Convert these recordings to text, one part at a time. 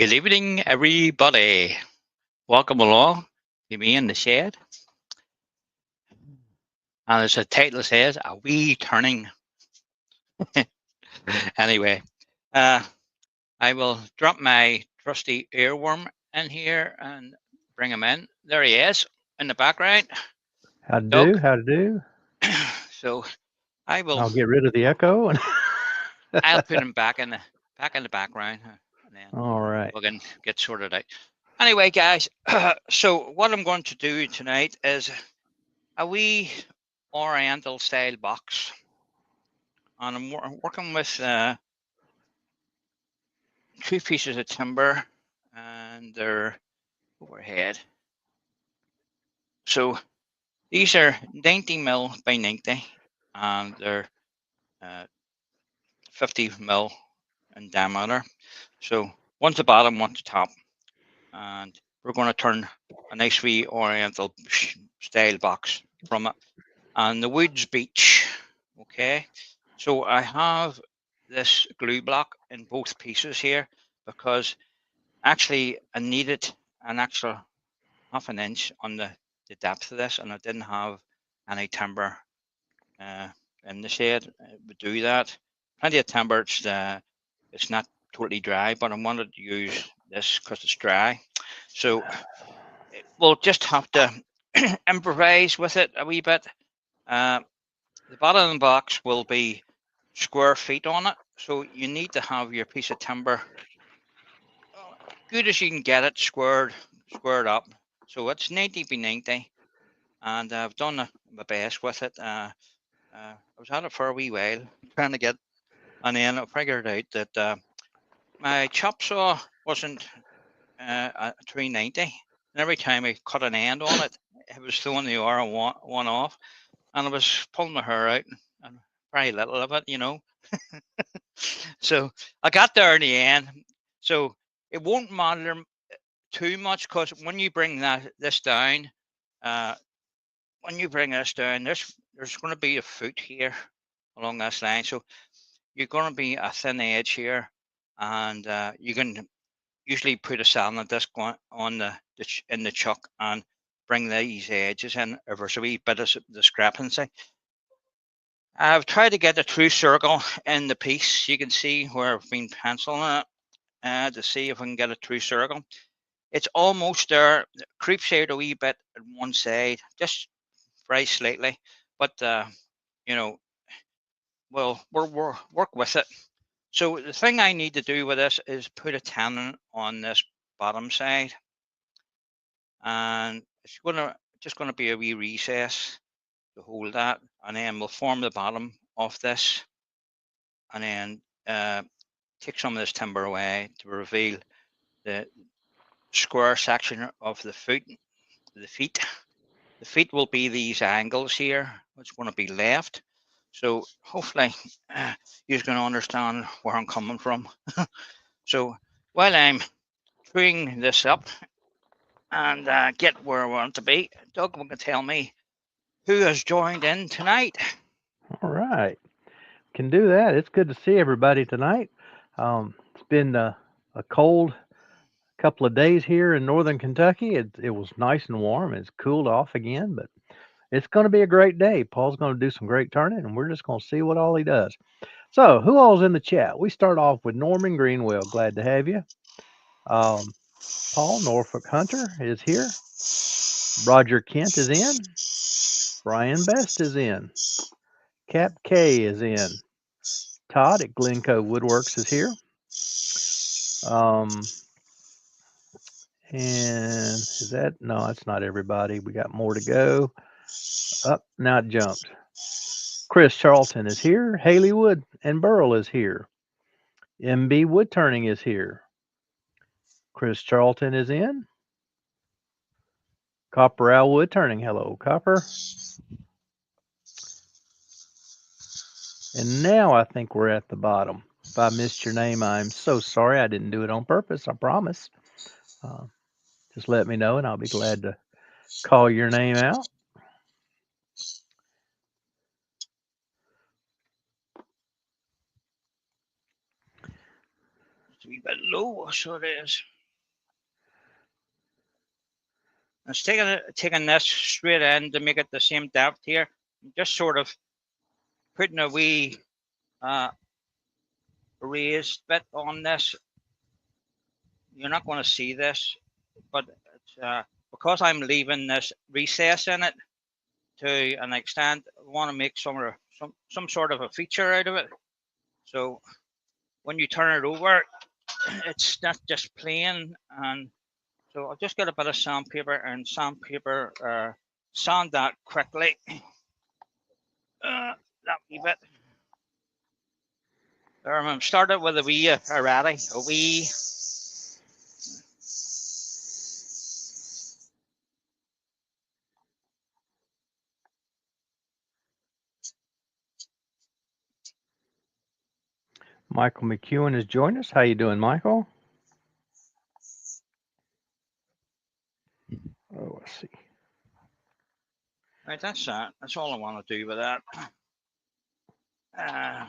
Good evening, everybody. Welcome along to me in the shed. And as the title says, a wee turning. Anyway, uh, I will drop my trusty earworm in here and bring him in. There he is in the background, How to do? Doug. How to do? So I will. I'll get rid of the echo. I'll put him back in the background, and then All right. we can get sorted out. Anyway, guys. So what I'm going to do tonight is a wee Oriental style box, and I'm working with two pieces of timber, and they're overhead. So these are 90 mil by 90, and they're uh, 50 mil in diameter. So one's the bottom, one's the top, and we're going to turn a nice wee Oriental style box from it. And the wood's beech. Okay, so I have this glue block in both pieces here because actually I needed an extra half an inch on the depth of this, and I didn't have any timber uh, in the shed. It would do that. Plenty of timber. It's not totally dry, but I wanted to use this because it's dry. So we'll just have to improvise with it a wee bit. Uh, the bottom of the box will be square feet on it, so you need to have your piece of timber good as you can get it squared up. So it's 90 by 90, and I've done my best with it. I was at it for a wee while trying to get, and then I figured out that my chop saw wasn't at 390, and every time I cut an end on it, it was throwing the R one off, and I was pulling my hair out, and very little of it. So I got there in the end. So it won't matter too much because when you bring this down, uh, there's going to be a foot here along this line. So you're going to be a thin edge here, and you can usually put a sanding disc on in the chuck and bring these edges in if there's a wee bit of discrepancy. I've tried to get a true circle in the piece. You can see where I've been penciling it to see if I can get a true circle. It's almost there. It creeps out a wee bit on one side, just very slightly, but you know, we'll work with it. So the thing I need to do with this is put a tenon on this bottom side, and it's just gonna be a wee recess to hold that, and then we'll form the bottom of this, and then take some of this timber away to reveal the square section of the feet. The feet will be these angles here. It's going to be left. So hopefully you're going to understand where I'm coming from. So while I'm treeing this up and get where I want to be, Doug will tell me who has joined in tonight. All right. Can do that. It's good to see everybody tonight. It's been a cold couple of days here in northern Kentucky. It was nice and warm. It's cooled off again, but it's going to be a great day. Paul's going to do some great turning, and we're just going to see what all he does. So, who all's in the chat? We start off with Norman Greenwell. Glad to have you. Um, Paul Norfolk Hunter is here. Roger Kent is in. Brian Best is in. Cap K is in. Todd at Glencoe Woodworks is here. Um, and is that no? That's not everybody. We got more to go. Up now it jumped. Chris Charlton is here. Haley Wood and Burl is here. MB Wood Turning is here. Chris Charlton is in. Copper Al Wood Turning. Hello, Copper. And now I think we're at the bottom. If I missed your name, I'm so sorry. I didn't do it on purpose. I promise. Uh, just let me know, and I'll be glad to call your name out. wee bit low, so it is. It's taking this straight in to make it the same depth here. Just sort of putting a wee raised bit on this. You're not going to see this, but it's, because I'm leaving this recess in it to an extent, I want to make some sort of a feature out of it. So when you turn it over, it's not just plain. And so I'll just get a bit of sandpaper and sand that quickly. That wee bit. I'm started with a wee already, a wee. Michael McEwen has joined us. How you doing, Michael? Oh, let's see. Right, that's that. That's all I want to do with that. I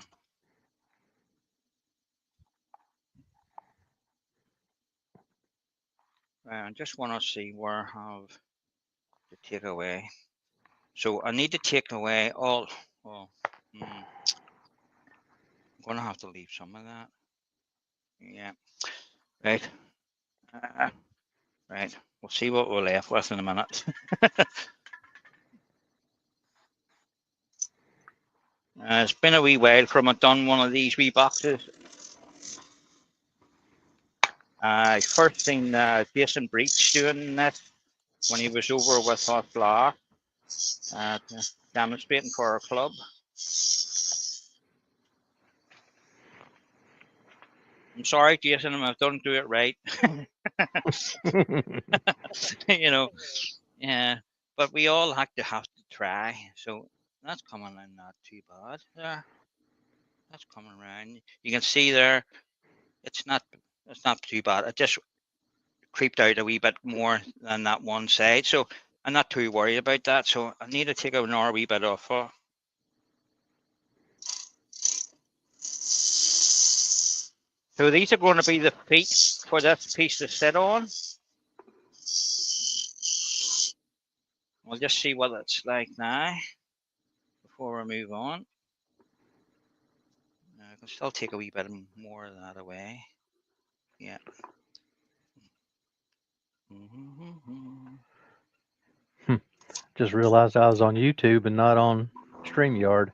just want to see where I have to take away. So I need to take away all. Well, I'm going to have to leave some of that. Yeah. Right. Right. We'll see what we're left with in a minute. It's been a wee while from I've done one of these wee boxes. I first seen Jason Breach doing this when he was over with Hot Flower, demonstrating for our club. I'm sorry, Jason, if I don't do it right. You know, yeah, but we all have to try. So that's coming in not too bad there. That's coming around. You can see there, it's not too bad. It just creeped out a wee bit more than that one side. So I'm not too worried about that. So I need to take another wee bit off. So these are going to be the feet for this piece to sit on. We'll just see what it's like now before we move on. I can still take a wee bit more of that away. Yeah. Just realized I was on YouTube and not on StreamYard.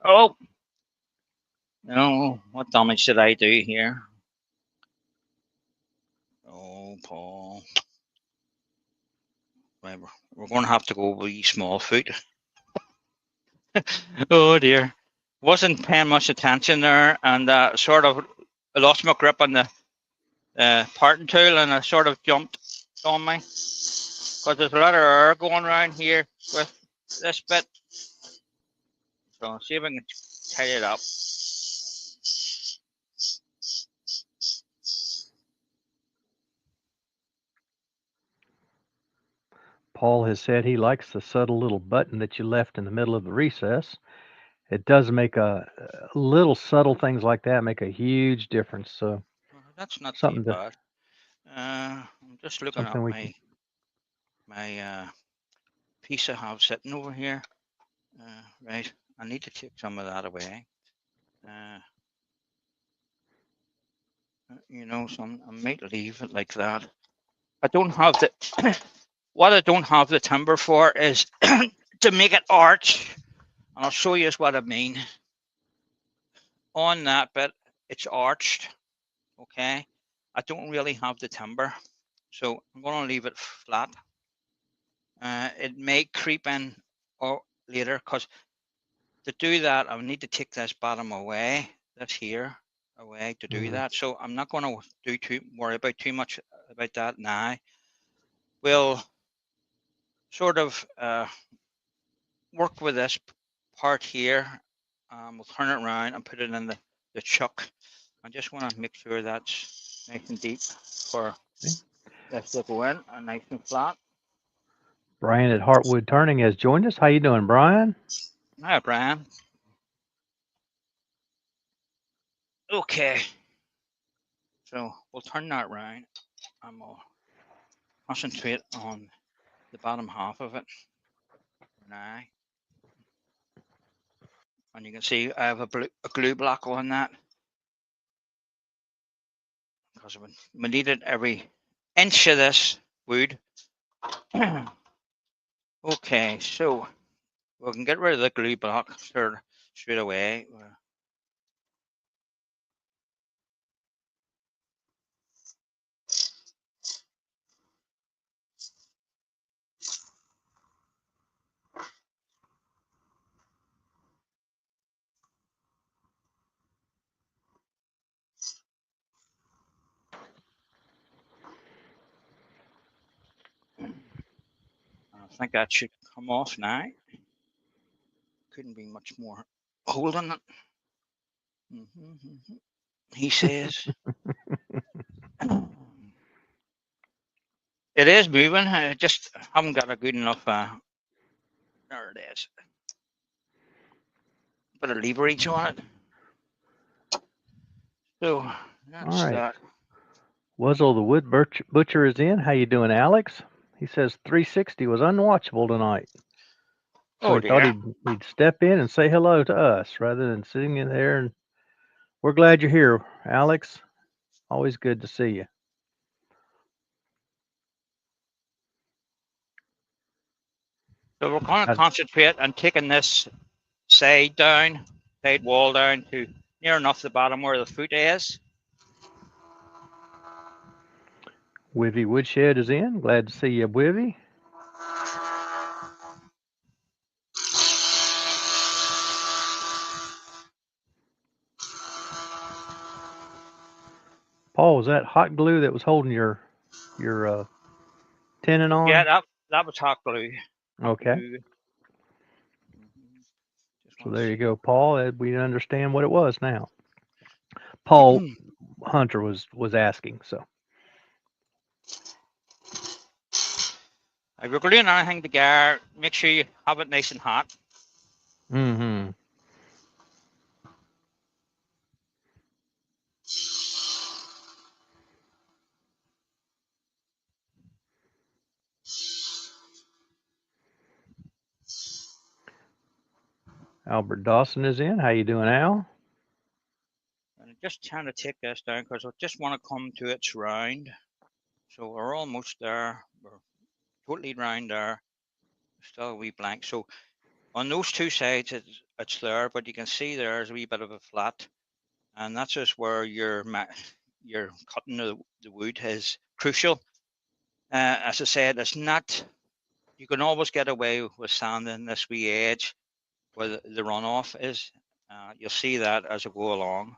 Oh no! What damage did I do here? Oh, Paul. Right, we're going to have to go with small foot. Oh dear. Wasn't paying much attention there, and sort of I lost my grip on the parting tool, and I sort of jumped on me because there's a lot of air going around here with this bit. So I'll see if I can tidy it up. Paul has said he likes the subtle little button that you left in the middle of the recess. It does make a little subtle things like that make a huge difference. So that's not too bad. I'm just looking at my piece I have sitting over here. Right, I need to take some of that away. You know, so I might leave it like that. I don't have the what I don't have the timber for is to make it arch, and I'll show you what I mean. On that bit, it's arched. Okay, I don't really have the timber, so I'm going to leave it flat. It may creep in or later, because to do that I need to take this bottom away, this here away to do that. So I'm not going to worry about too much about that now. We'll sort of work with this part here. We'll turn it around and put it in the chuck. I just want to make sure that's nice and deep for this to go in and nice and flat. Brian at Heartwood Turning has joined us. How you doing, Brian? Hi, Brian. Okay, so we'll turn that round and we'll concentrate on the bottom half of it now. And you can see I have a glue block on that because we needed every inch of this wood. Okay, so we can get rid of the glue block straight away. I think that should come off now. Couldn't be much more holding it. He says. It is moving. I just haven't got a good enough. There it is. Bit of leverage on it. So that's All right. that. Wuzzle the Wood Butcher is in. How you doing, Alex? He says 360 was unwatchable tonight. So Oh he thought dear. he'd step in and say hello to us rather than sitting in there. And we're glad you're here, Alex. Always good to see you. So we're going to concentrate on taking this side wall down to near enough the bottom where the foot is. Wivy Woodshed is in. Glad to see you, Wivy. Paul, was that hot glue that was holding your tenon on? Yeah, that was hot glue. Okay. So there you go, Paul. We understand what it was now. Paul Hunter was asking. So if you're gluing anything together, make sure you have it nice and hot. Mm-hmm. Albert Dawson is in. How you doing, Al? And I'm just trying to take this down because I just want to come to its round. So we're almost there. We're totally round there. Still a wee blank. So on those two sides, it's there, but you can see there's a wee bit of a flat, and that's just where your cutting the wood is crucial. As I said, it's not. You can always get away with sanding this wee edge where the runoff is. You'll see that as I go along.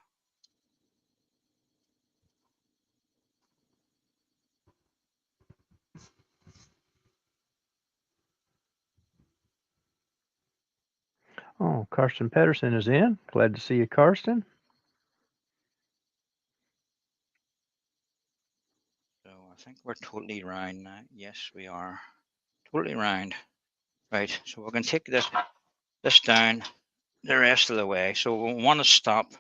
Oh, Karsten Pedersen is in. Glad to see you, Karsten. So I think we're totally round now. Yes, we are totally round. Right. So we're going to take this down the rest of the way. So we want to stop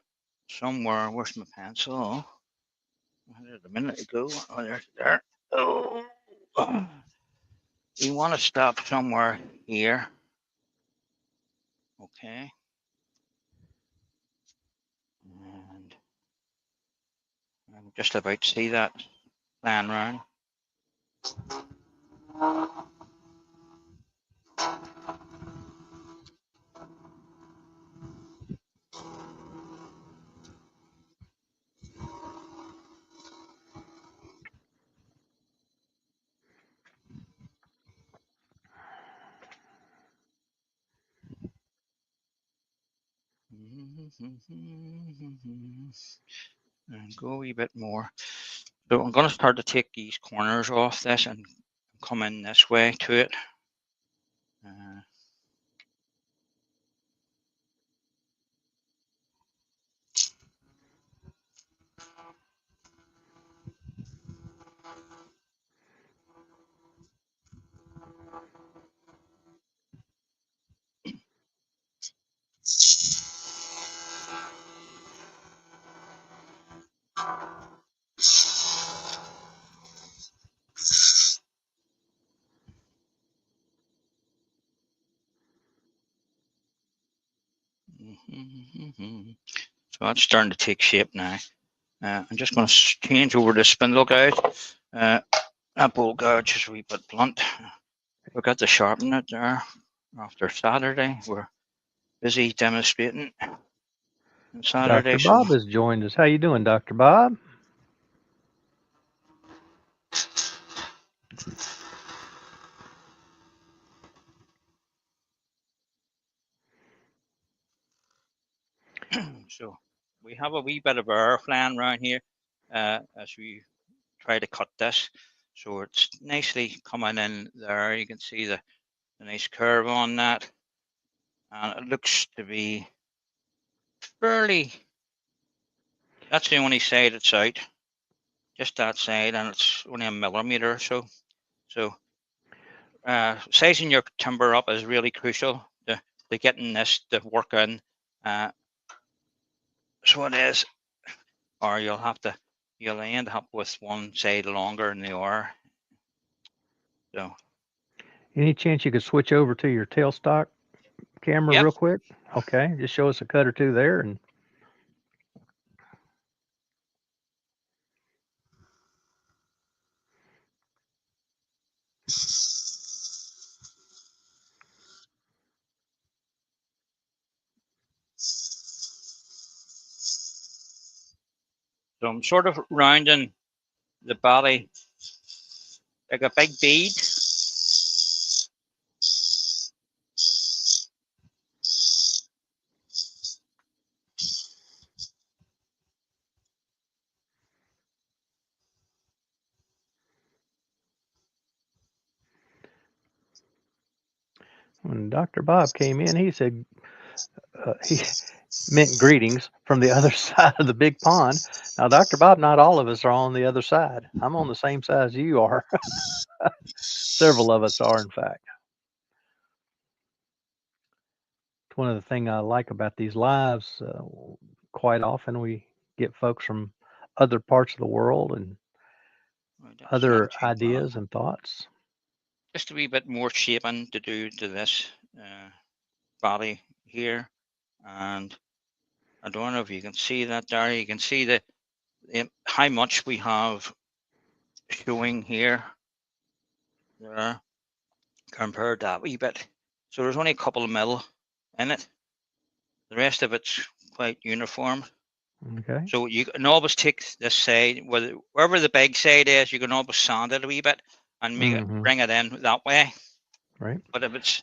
somewhere. Where's my pencil? A minute ago. Oh, there's there. Oh, we want to stop somewhere here. Okay. And I'm just about to see that plan round. And go a wee bit more. So I'm going to start to take these corners off this and come in this way to it. So that's starting to take shape now. I'm just going to change over the spindle gouge. That bowl gouge is a wee bit blunt. We've got to sharpen it there after Saturday. We're busy demonstrating on Saturday. Dr. Bob has joined us. How you doing, Dr. Bob? So we have a wee bit of air flying around here as we try to cut this. So it's nicely coming in there. You can see the nice curve on that. And it looks to be fairly, that's the only side it's out. Just that side, and it's only a millimeter or so. So sizing your timber up is really crucial to getting this to work in. So it is, or you'll end up with one side longer than the other. So, any chance you could switch over to your tailstock camera real quick? Okay, just show us a cut or two there, and so I'm sort of rounding the body like a big bead. when Dr. Bob came in, he said he meant greetings from the other side of the big pond. Now, Dr. Bob, not all of us are on the other side. I'm on the same side as you are. Several of us are, in fact. It's one of the things I like about these lives. Quite often we get folks from other parts of the world and other ideas and thoughts. Just a wee bit more shaping to do to this body here. And I don't know if you can see that there. You can see the how much we have showing here there compared to that wee bit. So there's only a couple of mil in it. The rest of it's quite uniform. Okay. So you can always take this side, wherever the big side is, you can always sand it a wee bit and make it, bring it in that way. Right. But if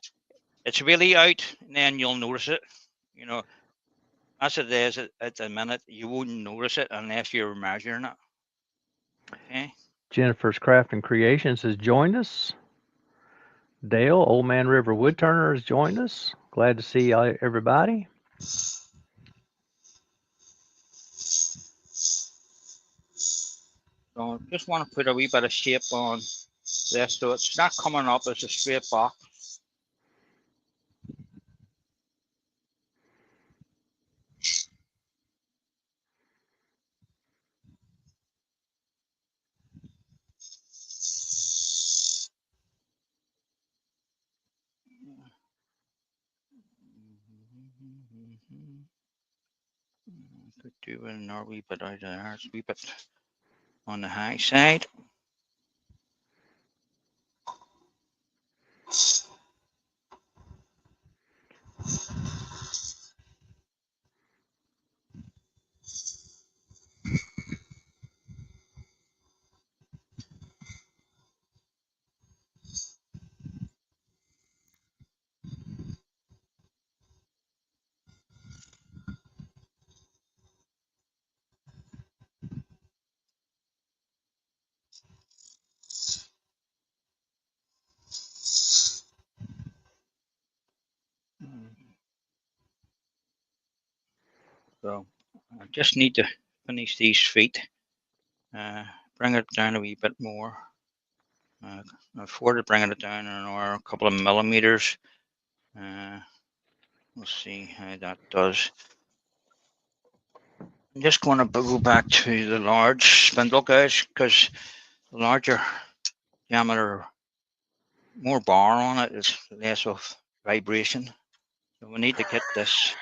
it's really out, then you'll notice it. You know, as it is at the minute, you wouldn't notice it unless you're measuring it. Okay. Jennifer's Craft and Creations has joined us. Dale, Old Man River Woodturner, has joined us. Glad to see everybody. So I just want to put a wee bit of shape on this so it's not coming up as a straight box. Could do another wee bit out there. It's a wee bit on the high side. So I just need to finish these feet. Bring it down a wee bit more. Afford bringing it down a couple of millimeters. We'll see how that does. I'm just going to go back to the large spindle gauge because the larger diameter, more bar on it is less of vibration. So we need to get this.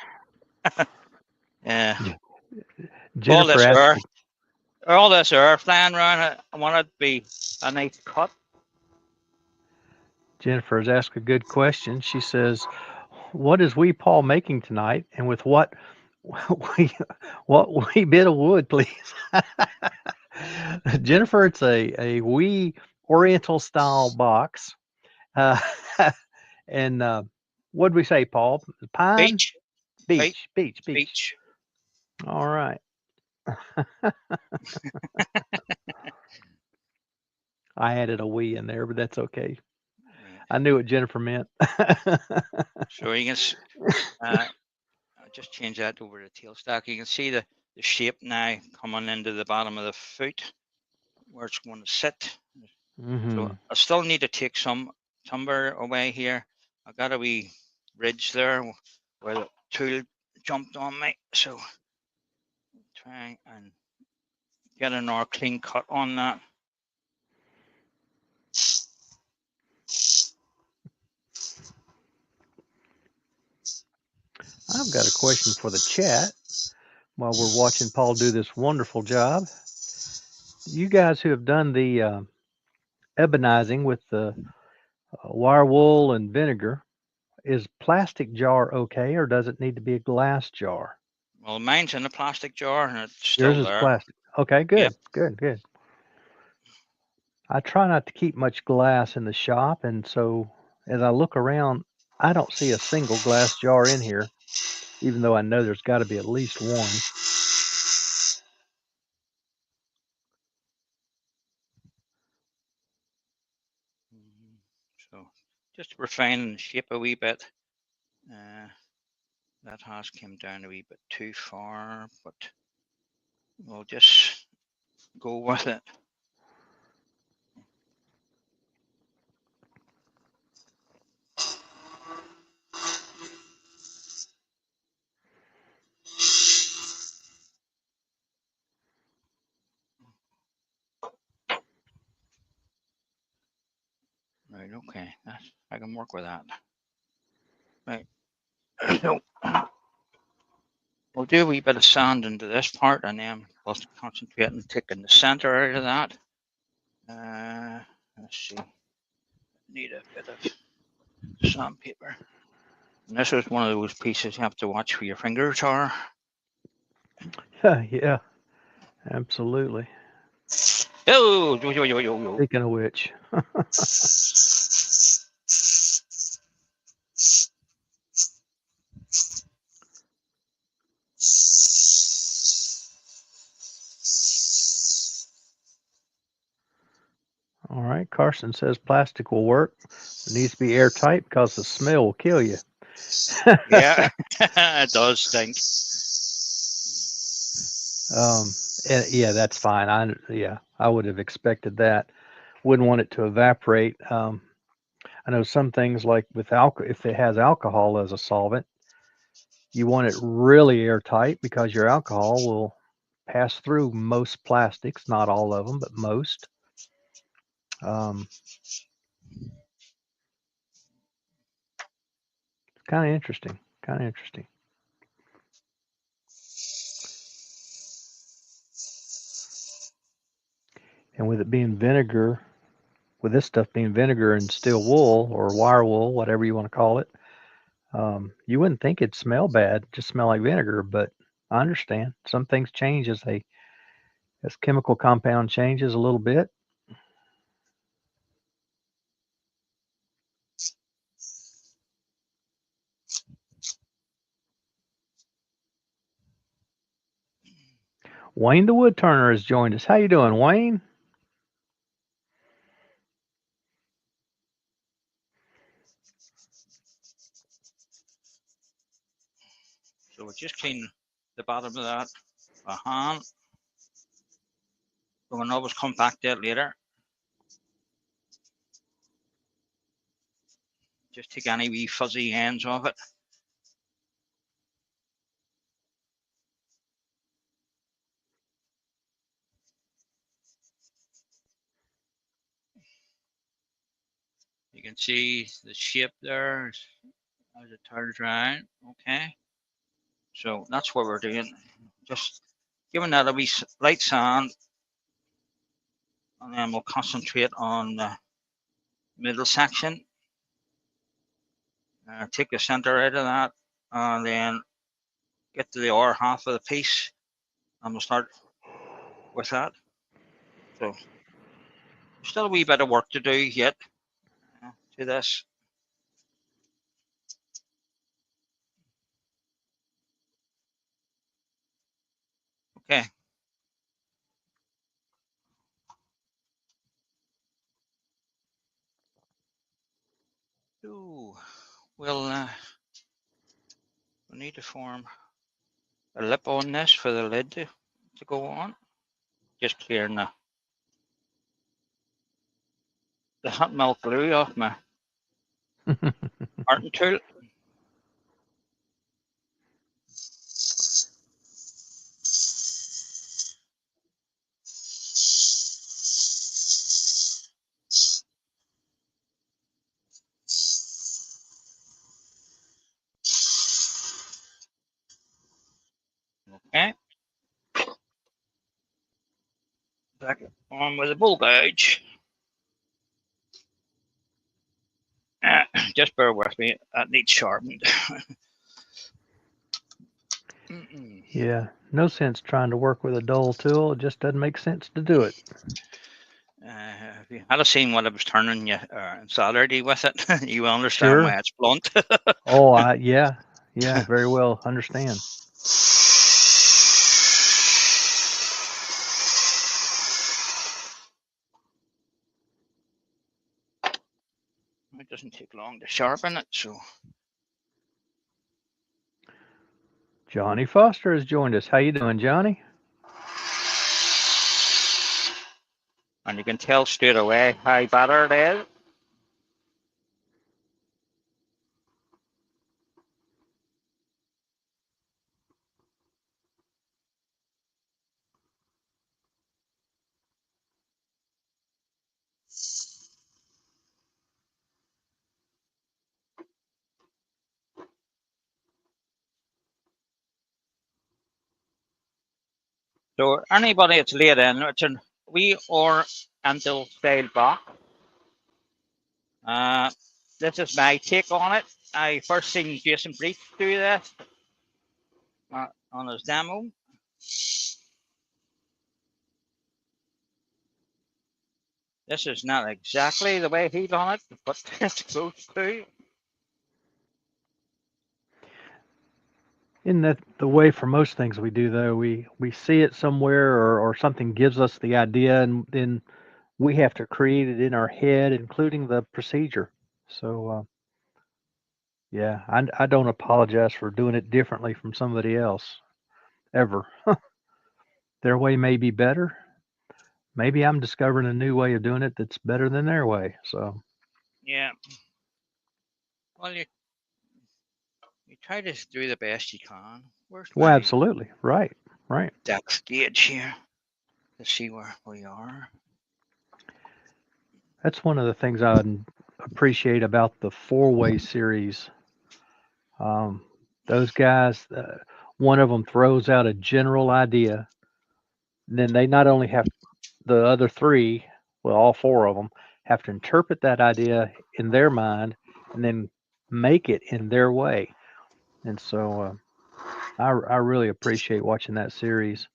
Yeah. All Jennifer this asked. air, flying around it. I want it to be a nice cut. Jennifer has asked a good question. She says, "What is Wee Paul making tonight, and with what we what wee bit of wood, please?" Jennifer, it's a wee Oriental style box, uh, and what did we say, Paul? Pine, Beach, right? beach. Beach. All right. I added a wee in there, but that's okay. Right. I knew what Jennifer meant. So you can I'll just change that over to tailstock. You can see the shape now coming into the bottom of the foot where it's going to sit. So Hmm. I still need to take some timber away here. I got a wee ridge there where the tool jumped on me. So try and get another clean cut on that. I've got a question for the chat while we're watching Paul do this wonderful job. You guys who have done the ebonizing with the wire wool and vinegar, is plastic jar okay, or does it need to be a glass jar? Well, mine's in a plastic jar and it's Yours still is there. plastic. Okay, Yep. good. I try not to keep much glass in the shop, and so as I look around, I don't see a single glass jar in here, even though I know there's got to be at least one. So just refining the shape a wee bit. That has come down a wee bit too far, but we'll just go with it. Right, okay. I can work with that. Right. So we'll do a wee bit of sand into this part and then we'll concentrate on taking the center out of that. Let's see. Need a bit of sandpaper. And this is one of those pieces you have to watch where your fingers are. Yeah, absolutely. Oh, yo. Speaking of which, all right, Carson says plastic will work. It needs to be airtight because the smell will kill you. Yeah, it does stink. Yeah, that's fine. I would have expected that. Wouldn't want it to evaporate. I know some things like with alcohol, if it has alcohol as a solvent, you want it really airtight because your alcohol will pass through most plastics, not all of them, but most. Kind of interesting. Kind of interesting. And with it being vinegar, with this stuff being vinegar and steel wool or wire wool, whatever you want to call it, you wouldn't think it'd smell bad, just smell like vinegar. But I understand some things change as chemical compound changes a little bit. Wayne the Wood Turner has joined us. How you doing, Wayne? So we'll just clean the bottom of that by hand. We can always come back to it later. Just take any wee fuzzy ends off it. You can see the shape there as it turns around. Okay, so that's what we're doing. Just giving that a wee light sand, and then we'll concentrate on the middle section. Take the center out of that, and then get to the other half of the piece, and we'll start with that. So still a wee bit of work to do yet to this. Okay. Ooh, well, we need to form a lip on this for the lid to go on. Just clearing the hot melt glue off my art tool. Okay. Back on with the bull gouge. Just bear with me. That needs sharpened. Yeah, no sense trying to work with a dull tool. It just doesn't make sense to do it. If you had seen what I was turning you Saturday with it, you will understand Sure. why it's blunt. Oh, yeah, very well understand. It doesn't take long to sharpen it, so. Johnny Foster has joined us. How you doing, Johnny? And you can tell straight away how better it is. So anybody that's laid in, it's a wee Oriental style box. This is my take on it. I first seen Jason Breach do this on his demo. This is not exactly the way he done it, but it's close to. Isn't that the way for most things we do, though? We see it somewhere, or something gives us the idea, and then we have to create it in our head, including the procedure. So, yeah, I don't apologize for doing it differently from somebody else, ever. Their way may be better. Maybe I'm discovering a new way of doing it that's better than their way. So, Yeah. Well, you try to do the best you can. Where's well, my absolutely. Right. depth gauge here to see where we are? That's one of the things I appreciate about the four-way series. Those guys, one of them throws out a general idea, and then they not only have the other three, well, all four of them, have to interpret that idea in their mind and then make it in their way. And so I really appreciate watching that series.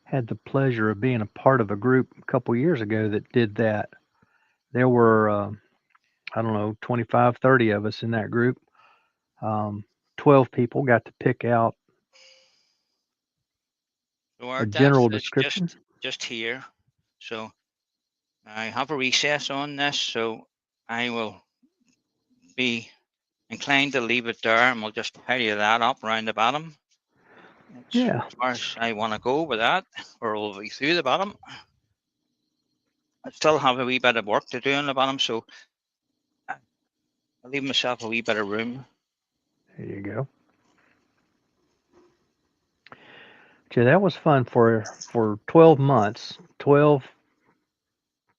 Had the pleasure of being a part of a group a couple years ago that did that. There were, I don't know, 25, 30 of us in that group. 12 people got to pick out So our a depth general is description. just here. So I have a recess on this, so I will be inclined to leave it there, and we'll just tidy that up around the bottom. That's Yeah. as far as I want to go with that, or we'll be through the bottom. I still have a wee bit of work to do on the bottom, so I leave myself a wee bit of room. There you go. Gee, that was fun for 12 months, 12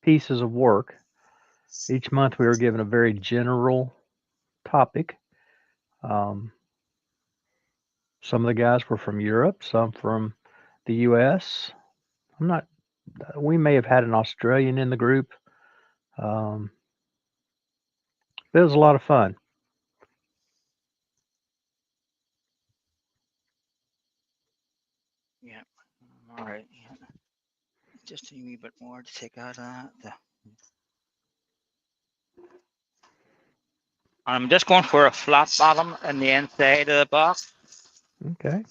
pieces of work. Each month we were given a very general topic. Um, some of the guys were from Europe, some from the U.S. I'm not. We may have had an Australian in the group. Um, it was a lot of fun. Yeah. All right. Yeah. Just a wee bit more to take out of that. I'm just going for a flat bottom in the inside of the box. Okay.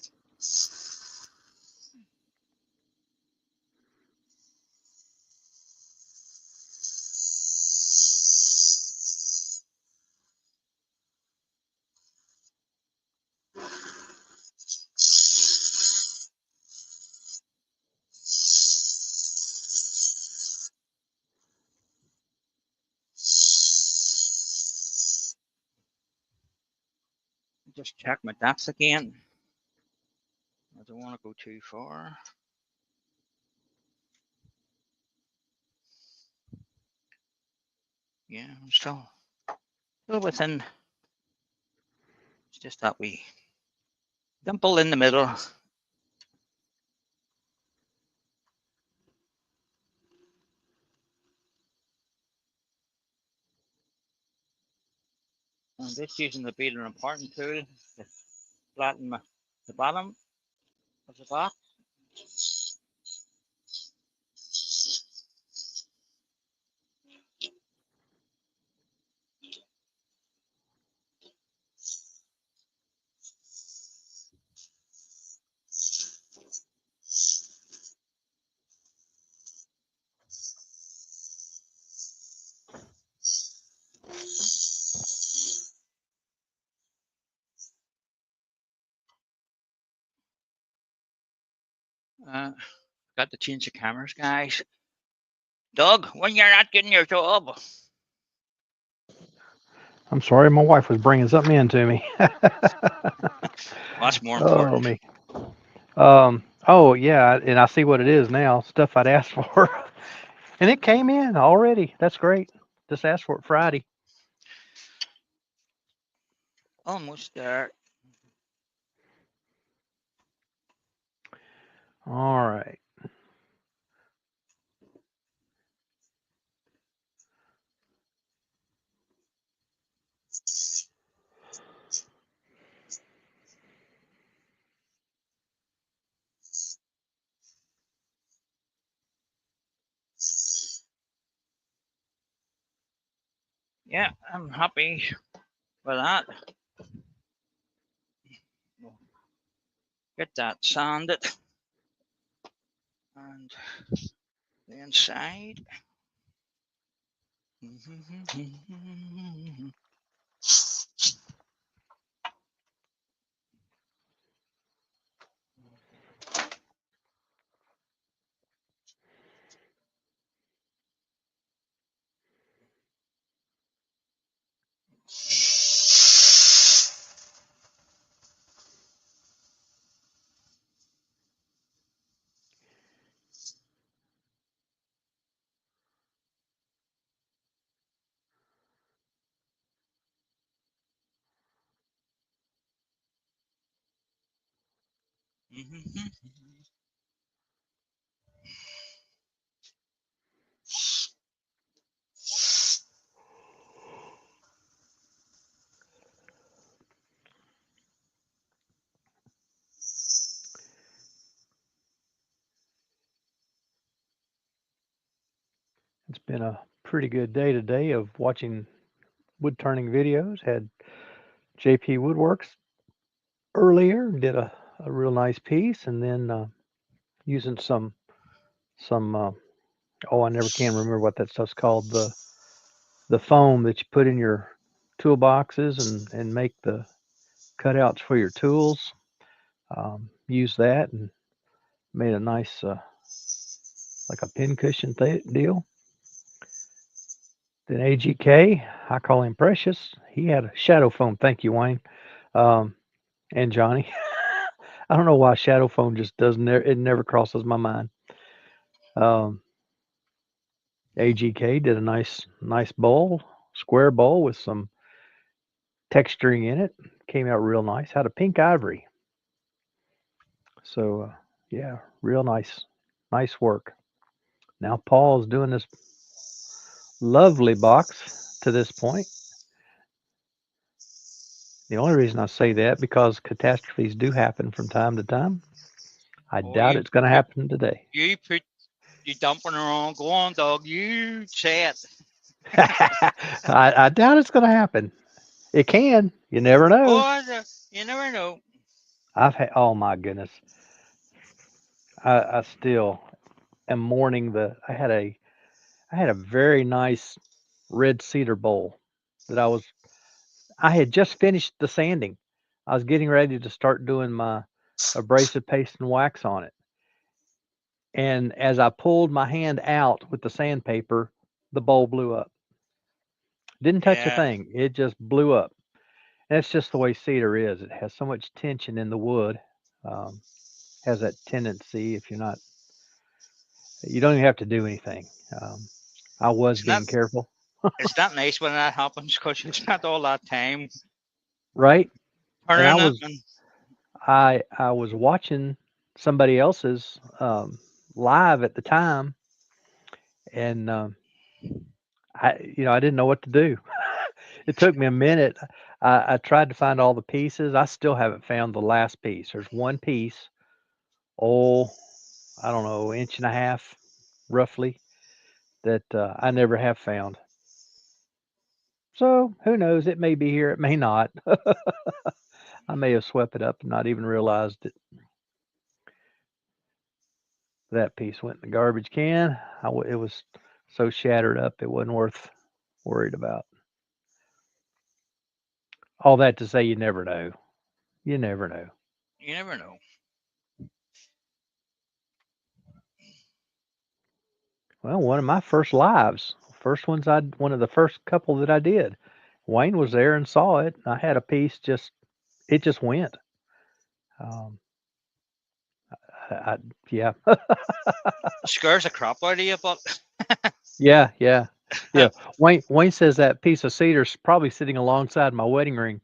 Just check my depths again. I don't want to go too far. Yeah, I'm still within. It's just that wee dimple in the middle. I'm just using the beater and parting tool to flatten the bottom of the box. Got to change the cameras, guys. Doug, when you're not getting your job. I'm sorry, my wife was bringing something in to me. That's more Oh important. me. Oh yeah, and I see what it is now. Stuff I'd asked for, and it came in already. That's great. Just asked for it Friday. Almost there. All right. Yeah, I'm happy with that. Get that sanded and the inside. It's been a pretty good day today of watching wood turning videos. Had JP Woodworks earlier, did a real nice piece, and then using some oh, I never can remember what that stuff's called, the foam that you put in your toolboxes and make the cutouts for your tools. Use that and made a nice like a pin cushion deal. Then AGK, I call him Precious. He had a shadow phone. Thank you, Wayne. Um, and Johnny. I don't know why shadow phone just doesn't. It never crosses my mind. Um, AGK did a nice bowl, square bowl with some texturing in it. Came out real nice. Had a pink ivory. So yeah, real nice work. Now Paul's doing this lovely box to this point. The only reason I say that because catastrophes do happen from time to time. I Oh, doubt it's going to happen today. you put your dampener on. Go on, dog. You say it. I doubt it's going to happen. It can. You never know. Oh, you never know. I've had. Oh my goodness. I still am mourning the. I had a very nice red cedar bowl that I had just finished the sanding. I was getting ready to start doing my abrasive paste and wax on it. And as I pulled my hand out with the sandpaper, the bowl blew up. Didn't touch a Yeah, thing. It just blew up. And that's just the way cedar is. It has so much tension in the wood. Um, has that tendency if you don't even have to do anything. I was it's not. being careful, It's not nice when that happens because you spent all that time right? And turning it, and I was watching somebody else's live at the time, and I didn't know what to do. It took me a minute. I tried to find all the pieces. I still haven't found the last piece. There's one piece, oh, I don't know, inch and a half, roughly, that I never have found. So who knows? It may be here. It may not. I may have swept it up and not even realized it. That piece went in the garbage can. It was so shattered up, it wasn't worth worried about. All that to say, you never know. You never know. you never know. Well, one of my first lives, one of the first couple that I did. Wayne was there and saw it. I had a piece it just went. Um, I yeah, Scares the crap out of you, but yeah. Yeah. Wayne says that piece of cedar's probably sitting alongside my wedding ring.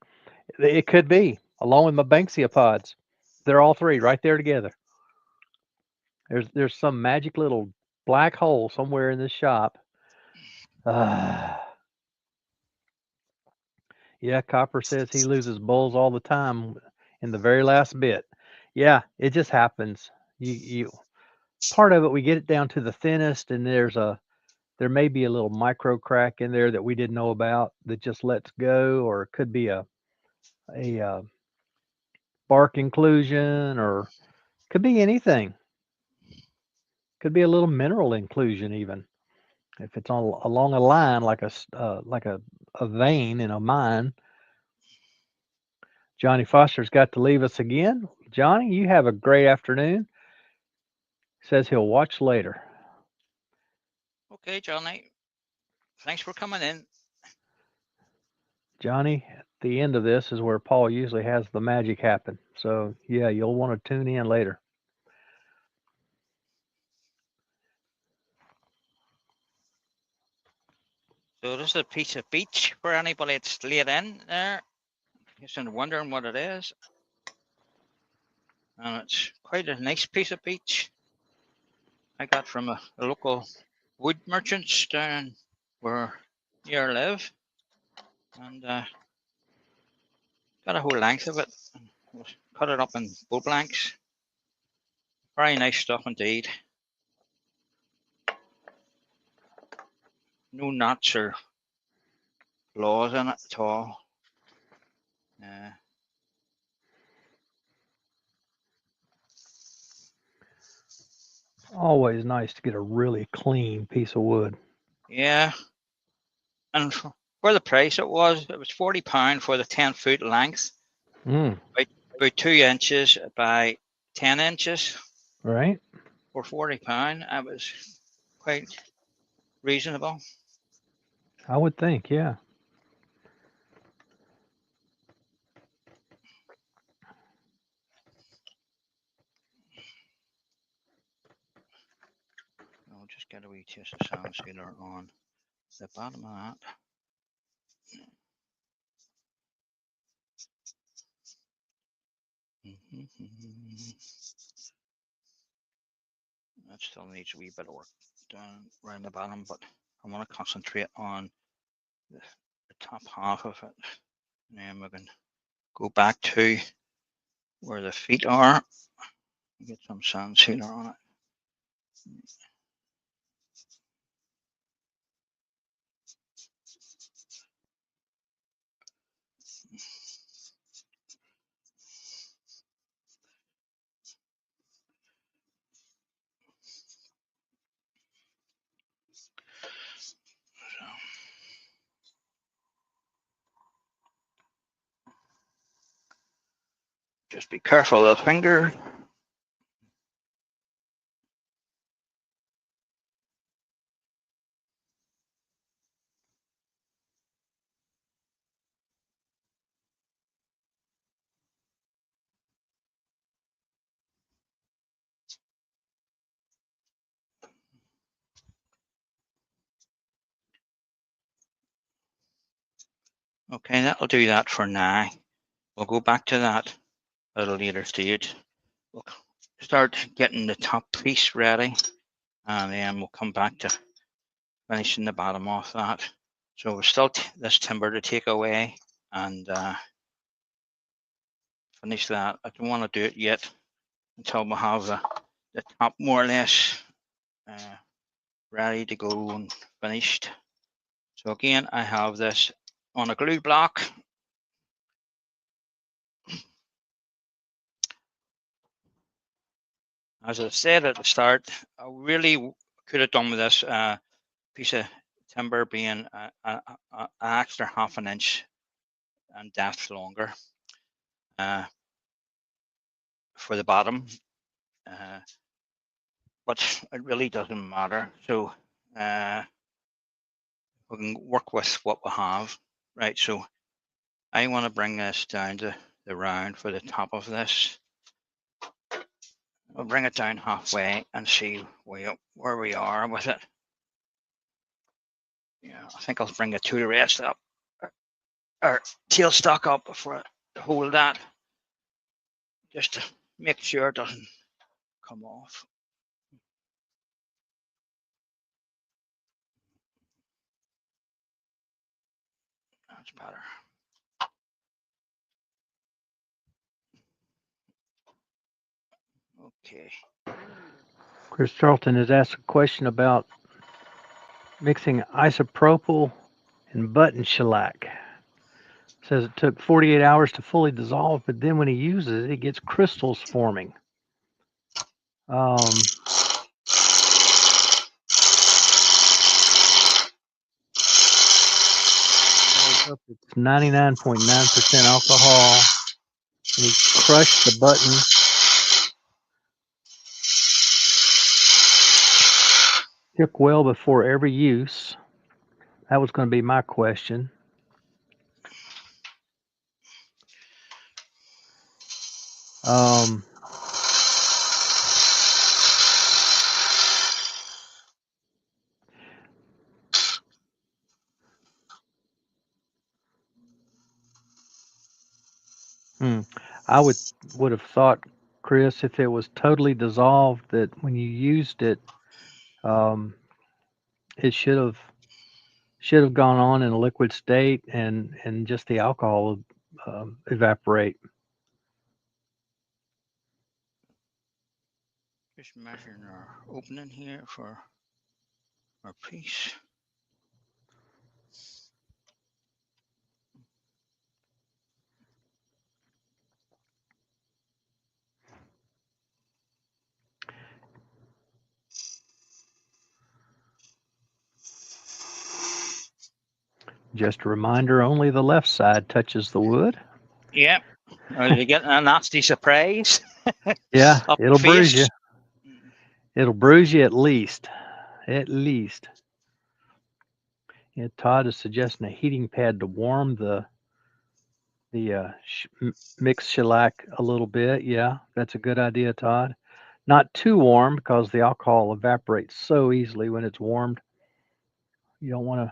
It could be, along with my Banksia pods. They're all three right there together. There's some magic little black hole somewhere in this shop. Ah, yeah, Copper says he loses bulls all the time in the very last bit. Yeah, it just happens. You part of it we get it down to the thinnest, and there may be a little micro crack in there that we didn't know about that just lets go, or it could be a bark inclusion, or could be anything. Could be a little mineral inclusion even. If it's on along a line like a vein in a mine. Johnny Foster's got to leave us again. Johnny, you have a great afternoon. Says he'll watch later. okay, Johnny. Thanks for coming in. Johnny, at the end of this is where Paul usually has the magic happen. So yeah, you'll want to tune in later. So this is a piece of beach for anybody that's laid in there. Just wondering what it is. And it's quite a nice piece of beach. I got from a local wood merchants down where near I live. And got a whole length of it. Cut it up in bow blanks. Very nice stuff indeed. No knots or flaws in it at all. Uh, Always nice to get a really clean piece of wood. yeah, and for the price it was £40 for the 10-foot length, Mm, about 2 inches by 10 inches right? for £40. That was quite reasonable. I would think, yeah. I'll just get a wee taste of sand sealer on the bottom of that. That still needs a wee bit of work down around the bottom, but I want to concentrate on the top half of it. And then we can go back to where the feet are and get some sand sealer on it. Just be careful of the finger. Okay, that'll do that for now. We'll go back to that at a later stage. We'll start getting the top piece ready, and then we'll come back to finishing the bottom off that. So we're still this timber to take away and finish that. I don't want to do it yet until we have the top more or less ready to go and finished. So again, I have this on a glue block. As I said at the start, I really could have done with this piece of timber being an extra ½ an inch and depth longer for the bottom, but it really doesn't matter. So we can work with what we have, right? So I want to bring this down to the round for the top of this. We'll bring it down halfway and see where we are with it. Yeah, I think I'll bring it to the rest up, or tailstock up before I hold that, just to make sure it doesn't come off. That's better. Okay. Chris Charlton has asked a question about mixing isopropyl and button shellac. Says it took 48 hours to fully dissolve, but then when he uses it, it gets crystals forming. It's 99.9% alcohol, and he crushed the button. Took well before every use. That was going to be my question. I would have thought, Chris, if it was totally dissolved, that when you used it, it should have gone on in a liquid state, and just the alcohol would evaporate. Just measuring our opening here for our piece. Just a reminder, only the left side touches the wood. Yep. You get a nasty surprise. Yeah, it'll bruise you. It'll bruise you at least. At least. Yeah, Todd is suggesting a heating pad to warm the mixed shellac a little bit. Yeah, that's a good idea, Todd. Not too warm because the alcohol evaporates so easily when it's warmed. You don't want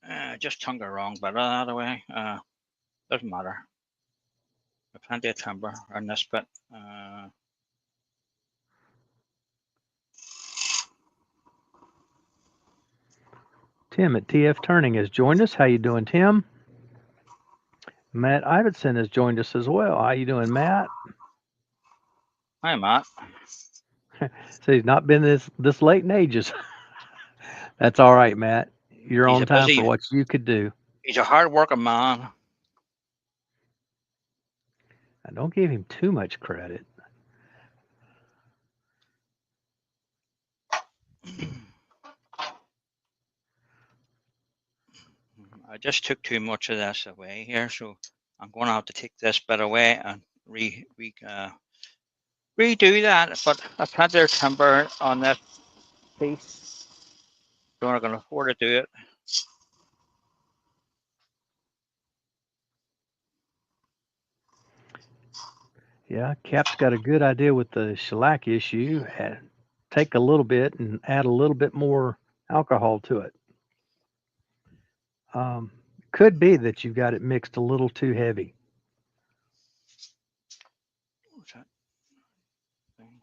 to. Just tongue it wrong, but out of the way. Doesn't matter. Plenty of timber on this bit. Tim at TF Turning has joined us. How you doing, Tim? Matt Iverson has joined us as well. How you doing, Matt? Hi, Matt. So he's not been this late in ages. That's all right, Matt. You're He's on a time busy- for what you could do. He's a hard-working man. Now, don't give him too much credit. I just took too much of this away here, so I'm going to have to take this bit away and redo that. But I've had their timber on this piece, so I'm not going to afford to do it. Yeah, Cap's got a good idea with the shellac issue. Take a little bit and add a little bit more alcohol to it. Could be that you've got it mixed a little too heavy. What's that thing?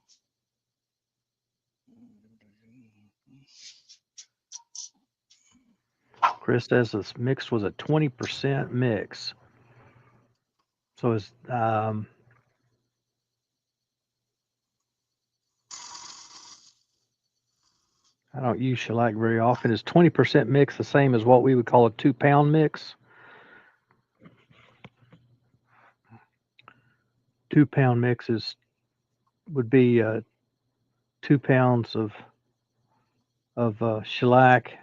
Chris says this mix was a 20% mix. So it's I don't use shellac very often. Is 20% mix the same as what we would call a 2-pound mix? 2-pound mix would be 2 pounds of shellac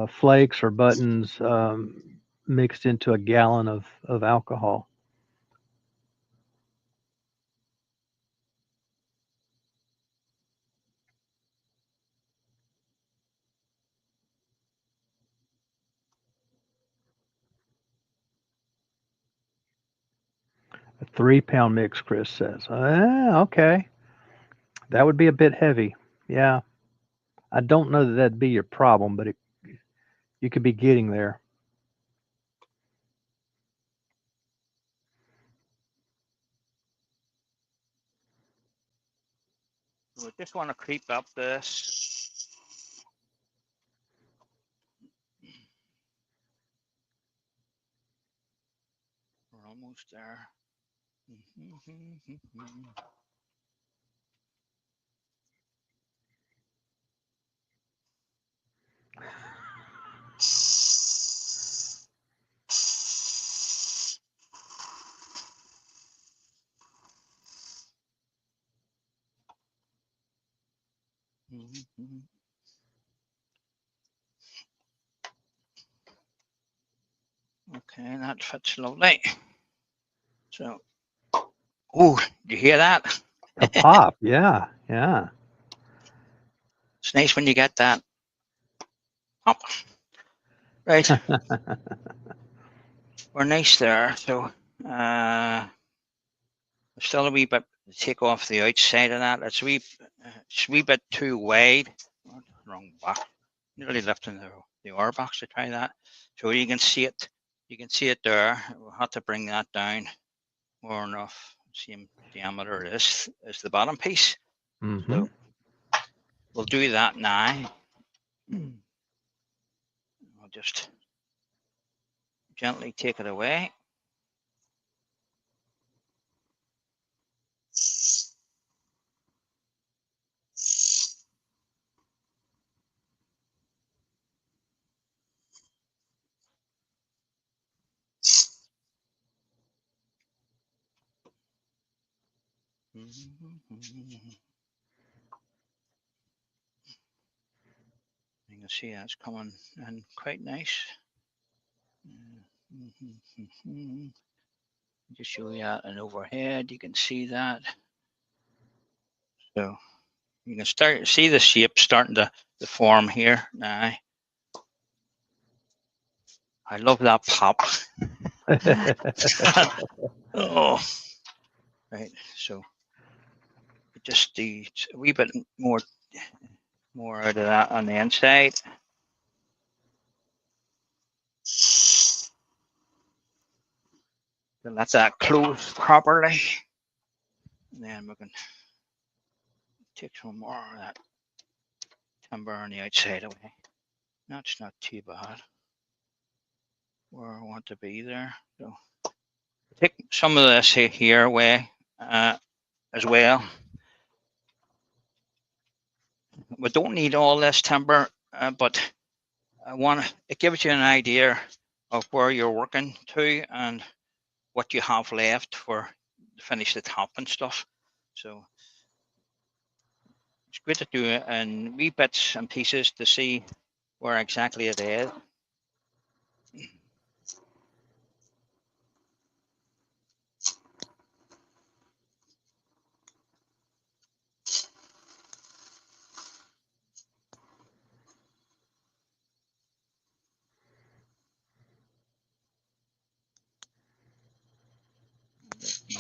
flakes or buttons mixed into a gallon of alcohol. A 3-pound mix, Chris says. Okay. That would be a bit heavy. Yeah. I don't know that that'd be your problem, but you could be getting there. So I just want to creep up this. We're almost there. Okay, that fits lovely. So, oh, do you hear that? A pop, yeah, yeah. It's nice when you get that pop. Right. We're nice there. So, still a wee bit to take off the outside of that. It's a wee bit too wide. Wrong back. Nearly lifting the R box to try that. So you can see it. You can see it there. We'll have to bring that down more enough. Same diameter as the bottom piece. Mm-hmm. So we'll do that now. I'll just gently take it away. You can see that's coming in quite nice. Just show you that an overhead. You can see that. So you can see the shape starting to the form here now. I love that pop. Oh, right. So just the a wee bit more out of that on the inside. Then let that close properly. And then we can take some more of that timber on the outside away. That's not too bad. Where I want to be there. So take some of this here away as well. We don't need all this timber, but it gives you an idea of where you're working to and what you have left for to finish the top and stuff. So it's good to do it in wee bits and pieces to see where exactly it is.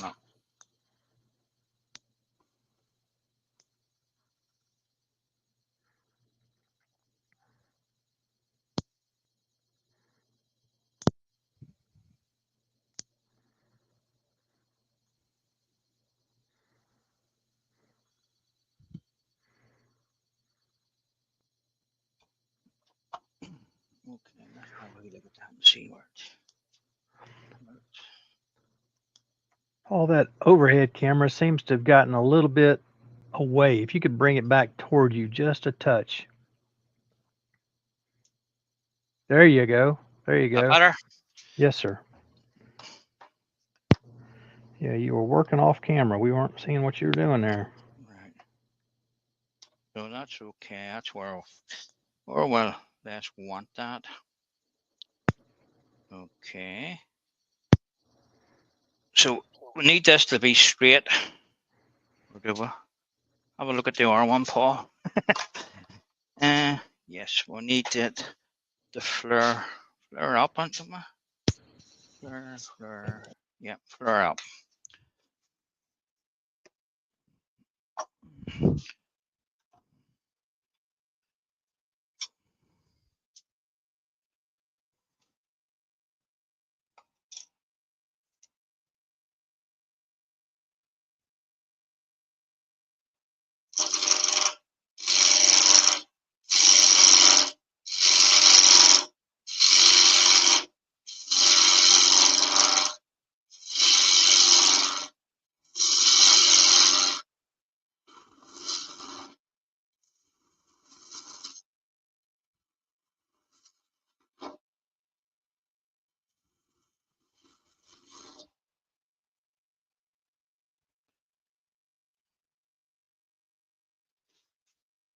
No. Okay, let's have a look at that and see where it's. All that overhead camera seems to have gotten a little bit away. If you could bring it back toward you just a touch. There you go. There you go. Better? Yes, sir. Yeah, you were working off camera. We weren't seeing what you were doing there. Right. So that's okay. That's where well, let's want that. Okay. So we need this to be straight. Or do we? Have a look at the R1, Paul. Yes, we need it to flare up onto me. Flare. Yeah, flare up.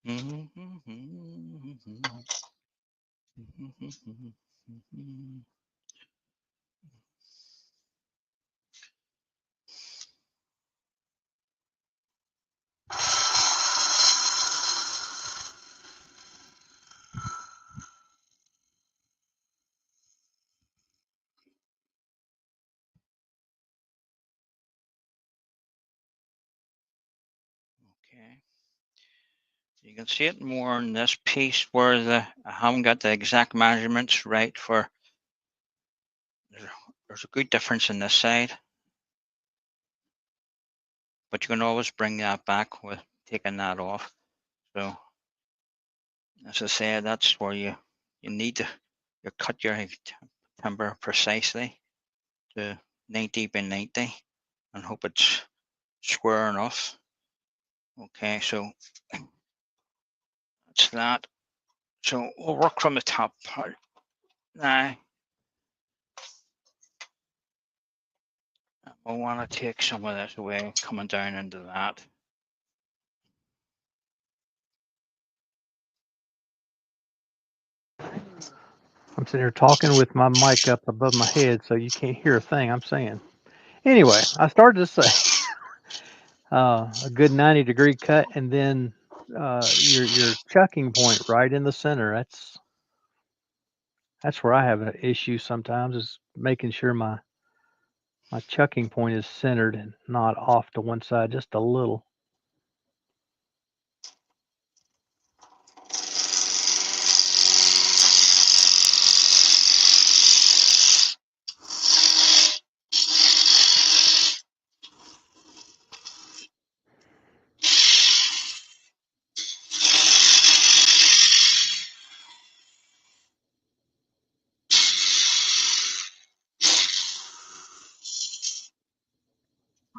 Okay. You can see it more in this piece where I haven't got the exact measurements right for. There's a good difference in this side, but you can always bring that back with taking that off. So as I said, that's where you need to cut your timber precisely to 90 by 90 and hope it's square enough. Okay, so that's that. So we'll work from the top part now. I want to take some of this away, coming down into that. I'm sitting here talking with my mic up above my head, so you can't hear a thing I'm saying. Anyway, I started to say a good 90-degree cut, and then your chucking point right in the center. That's where I have an issue sometimes, is making sure my chucking point is centered and not off to one side just a little.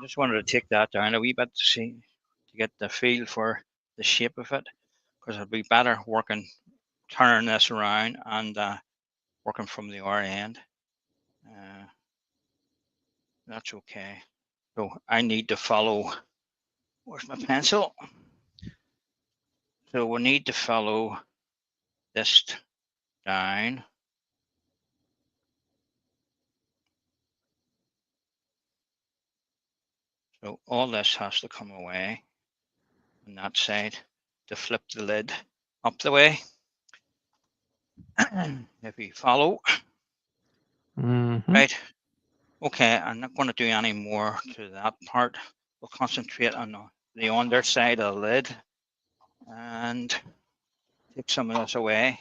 Just wanted to take that down a wee bit to get the feel for the shape of it, because it'll be better turning this around and working from the other end. That's okay. So I need to follow. Where's my pencil? So we need to follow this down. So all this has to come away on that side to flip the lid up the way. If you follow. Mm-hmm. Right. Okay, I'm not going to do any more to that part. We'll concentrate on the underside of the lid and take some of this away.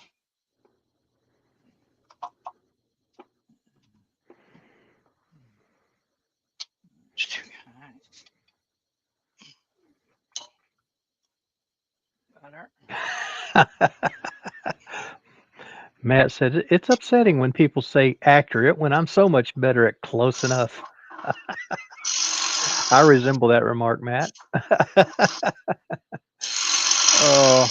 Matt said it's upsetting when people say accurate when I'm so much better at close enough. I resemble that remark, Matt. Oh.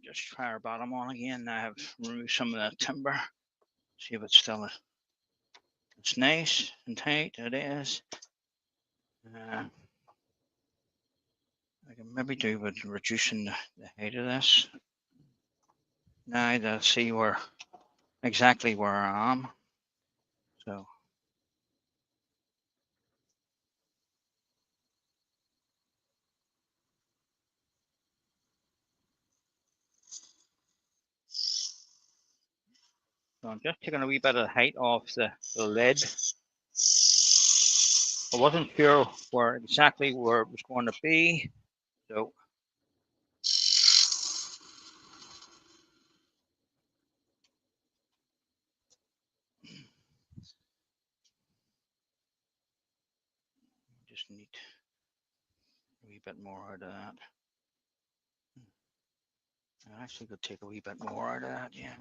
Just try our bottom on again. I have removed some of that timber. See if it's still. It's nice and tight. It is. I can maybe do with reducing the height of this. Now to see exactly where I am. So. So I'm just taking a wee bit of the height off the lid. I wasn't sure exactly where it was going to be, so just need a wee bit more out of that. I actually could take a wee bit more out of that, yeah.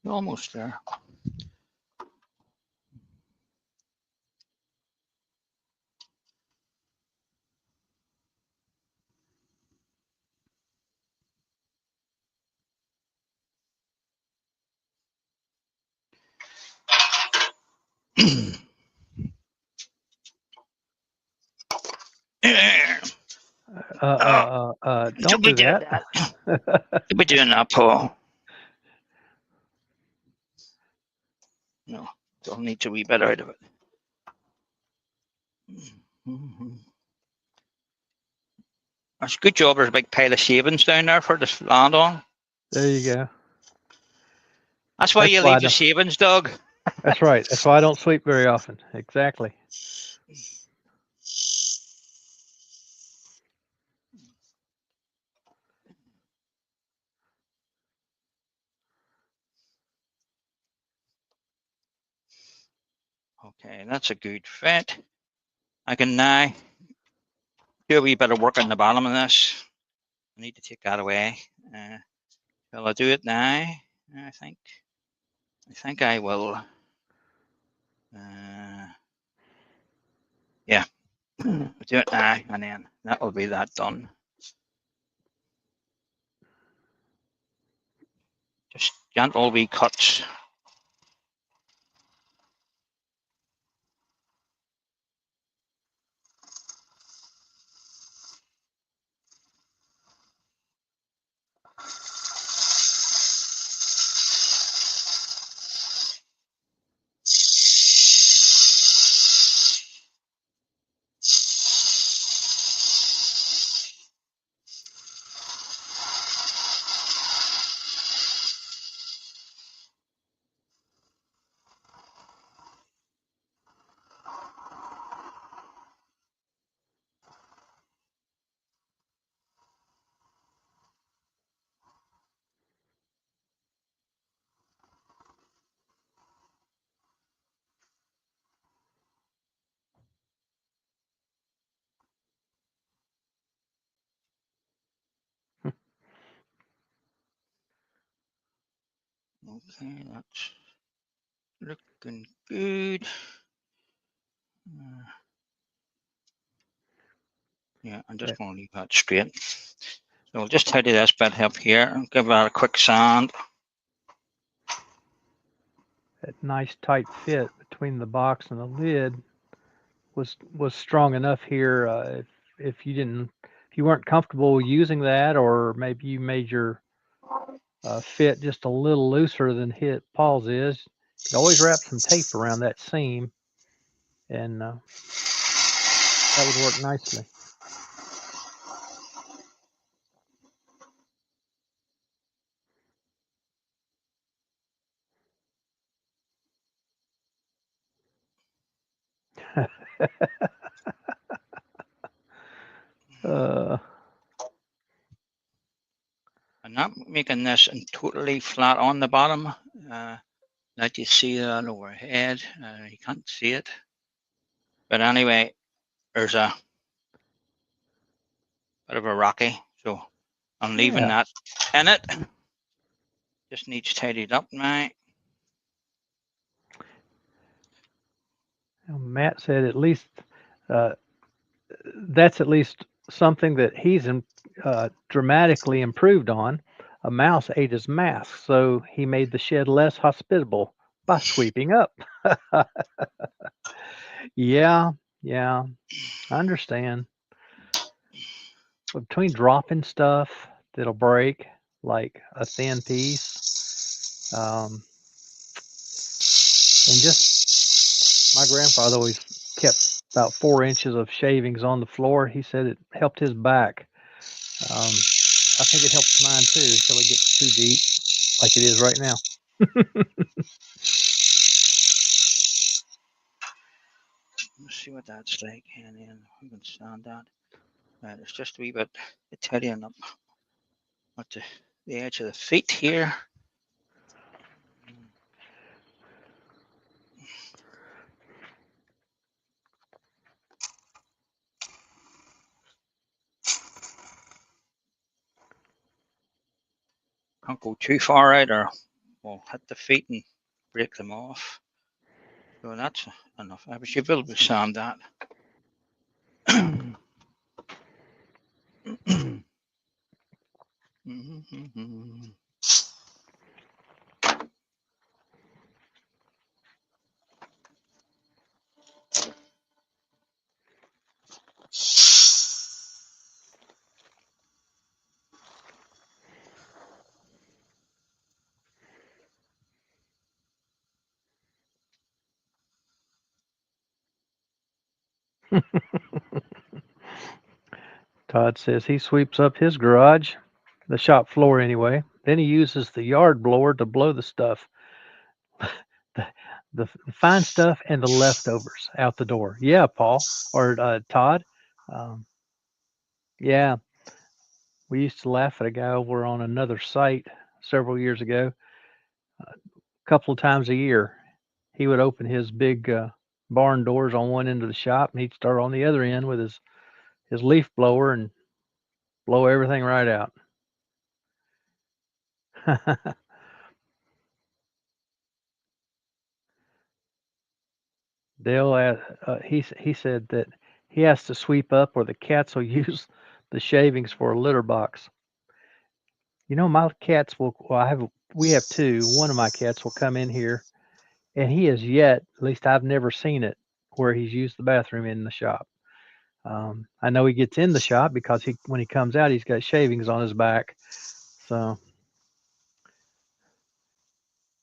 Almost there. Don't do that. We're doing that, Paul. No, don't need to wee bit out of it. That's a good job. There's a big pile of shavings down there for this land on. There you go. That's why you leave the shavings, Doug. That's right. That's why I don't sweep very often. Exactly. Okay, that's a good fit. I can now do a wee bit of work on the bottom of this. I need to take that away. Will I do it now? I think I will. Yeah, we'll do it now, and then that will be that done. Just gentle wee cuts. Okay, that's looking good. Yeah, I'm just going to leave that straight. So we'll just tidy this bit up here and give that a quick sand. That nice tight fit between the box and the lid was strong enough here. If you weren't comfortable using that, or maybe you made your fit just a little looser than Paul's is, you could always wrap some tape around that seam, and that would work nicely. I'm not making this totally flat on the bottom. Let you see that overhead. You can't see it. But anyway, there's a bit of a rocky. So I'm leaving that in it. Just needs tidied up now. Matt said at least that's at least something that he's dramatically improved on. A mouse ate his mask, so he made the shed less hospitable by sweeping up. Yeah, I understand. But between dropping stuff that'll break, like a thin piece, and just my grandfather always kept about 4 inches of shavings on the floor. He said it helped his back. I think it helps mine too until it gets too deep, like it is right now. Let's see what that's like, and then we can stand that. It's just a wee bit tidying up at the edge of the feet here. Can't go too far out, or we'll hit the feet and break them off. So that's enough. I should be able to sand that. Todd says he sweeps up his garage, the shop floor anyway. Then he uses the yard blower to blow the stuff, the, the fine stuff and the leftovers out the door. Yeah, Paul or Todd. Um, yeah, we used to laugh at a guy over on another site several years ago. A couple of times a year, he would open his big barn doors on one end of the shop, and he'd start on the other end with his leaf blower and blow everything right out. Dale, he said that he has to sweep up, or the cats will use the shavings for a litter box. You know, my cats will. Well, we have two. One of my cats will come in here, and he has yet, at least I've never seen it, where he's used the bathroom in the shop. I know he gets in the shop because when he comes out, he's got shavings on his back. So,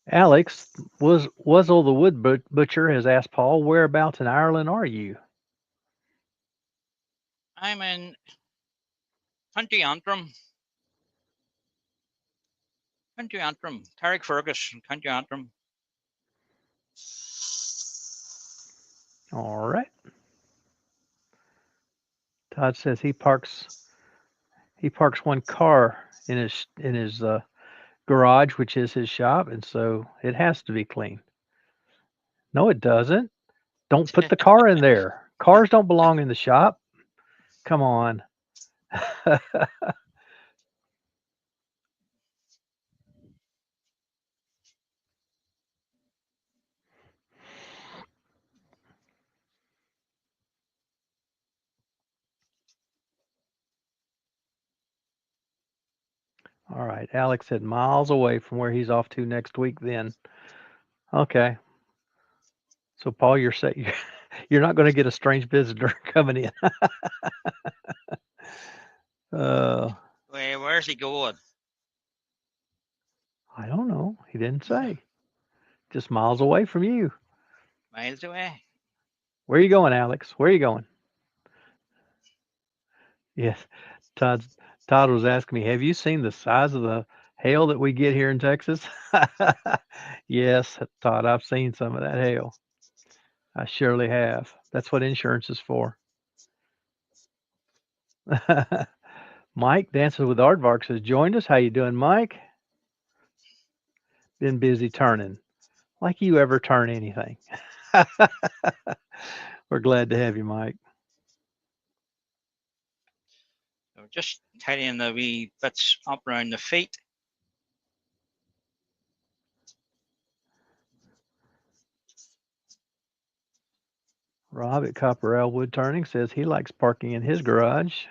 Alex, Wuzzle the wood butcher has asked Paul, whereabouts in Ireland are you? I'm in County Antrim. County Antrim. Carrickfergus, County Antrim. All right. Todd says he parks one car in his garage, which is his shop, and so it has to be clean. No, it doesn't. Don't put the car in there. Cars don't belong in the shop. Come on. All right. Alex said miles away from where he's off to next week then. Okay. So Paul, you're not going to get a strange visitor coming in. Where's he going? I don't know. He didn't say. Just miles away from you. Miles away. Where are you going, Alex? Where are you going? Yes. Todd was asking me, have you seen the size of the hail that we get here in Texas? Yes, Todd, I've seen some of that hail. I surely have. That's what insurance is for. Mike, Dances with Aardvarks, has joined us. How you doing, Mike? Been busy turning. Like you ever turn anything. We're glad to have you, Mike. So just tidying the wee bits up around the feet. Rob at Copperell Wood Turning says he likes parking in his garage.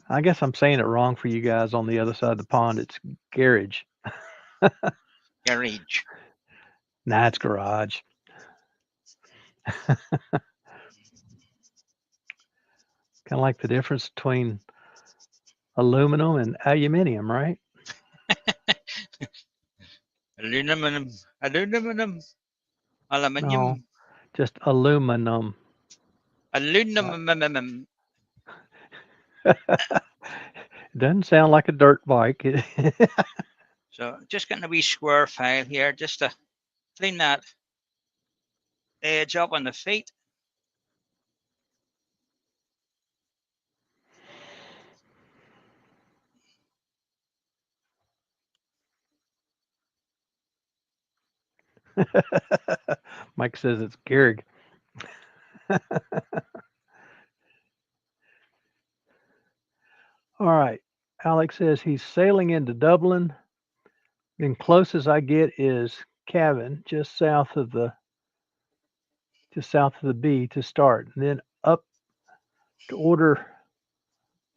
I guess I'm saying it wrong for you guys on the other side of the pond. It's garage. Garage. Nah, it's garage. Kind of like the difference between aluminum and aluminium, right? Aluminum. No, just aluminum. Aluminum. It doesn't sound like a dirt bike. So just getting a wee square file here just to clean that edge up on the feet. Mike says it's Gehrig. All right. Alex says he's sailing into Dublin. Then closest I get is Cavan, just south of the B to start. And then up to order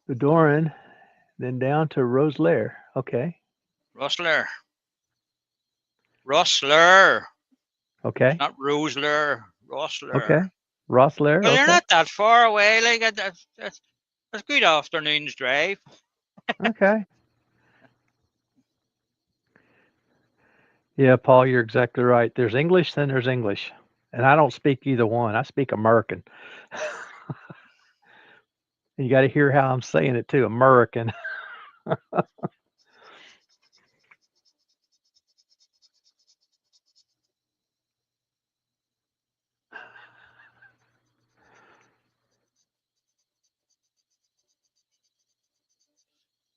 the Doran, then down to Rosslare. Okay. Rosslare. Okay. Not Rosslare. Rosslare. Okay. Rosslare. Well, okay. you're not that far away. Like that's a good afternoon's drive. Okay. Yeah, Paul, you're exactly right. There's English, then there's English. and I don't speak either one. I speak American. And you got to hear how I'm saying it too, American.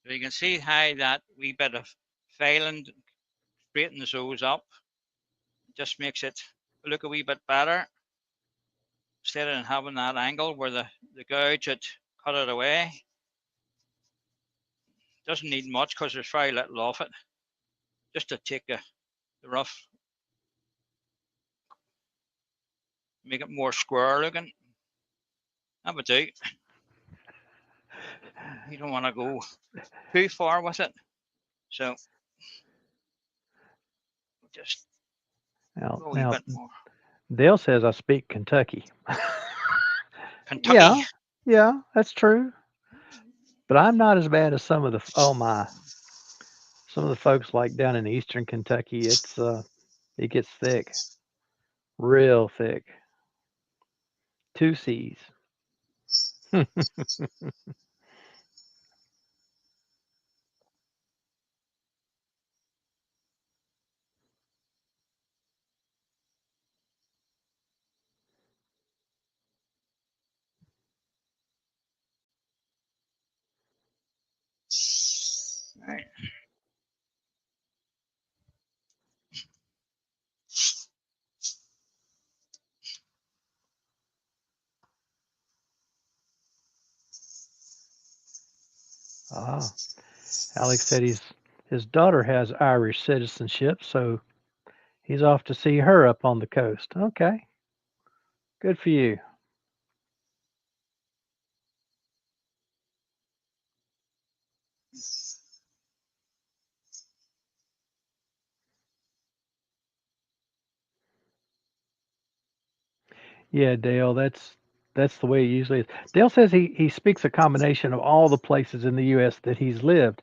So you can see how that wee bit of filing straightens those up. Just makes it look a wee bit better instead of having that angle where the gouge had cut it away. Doesn't need much because there's very little of it. Just to take the rough, make it more square looking. That would do. You don't want to go too far with it. So just Now, go a wee bit more. Dale says I speak Kentucky. Kentucky. Yeah, that's true. But I'm not as bad as some of the folks like down in eastern Kentucky. It gets thick, real thick. 2 C's. Right. Alex said his daughter has Irish citizenship, so he's off to see her up on the coast. Okay. Good for you. Yeah, Dale, that's the way it usually is. Dale says he speaks a combination of all the places in the U.S. that he's lived,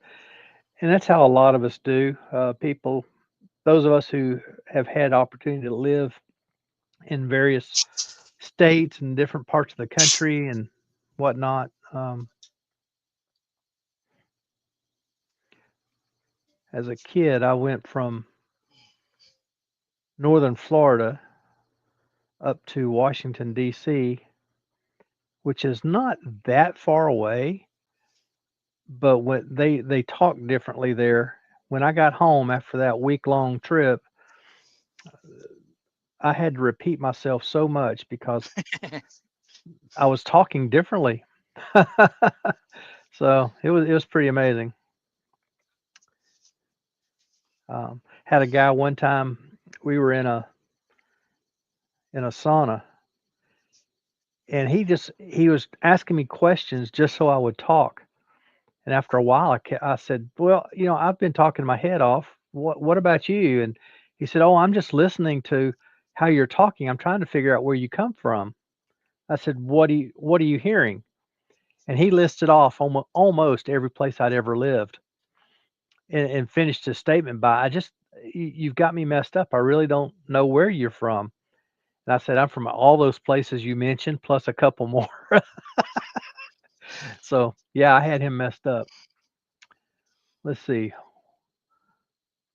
and that's how a lot of us do. People, those of us who have had opportunity to live in various states and different parts of the country and whatnot. As a kid, I went from northern Florida up to Washington, D.C., which is not that far away, but when they talk differently there. When I got home after that week-long trip, I had to repeat myself so much because I was talking differently. So it was pretty amazing. Had a guy one time, we were in a sauna, and he was asking me questions just so I would talk. And after a while, I said, "Well, I've been talking my head off. What about you?" And he said, "Oh, I'm just listening to how you're talking. I'm trying to figure out where you come from." I said, What are you hearing?" And he listed off almost every place I'd ever lived, and finished his statement by, You've got me messed up. I really don't know where you're from." And I said, "I'm from all those places you mentioned, plus a couple more." So yeah, I had him messed up. Let's see.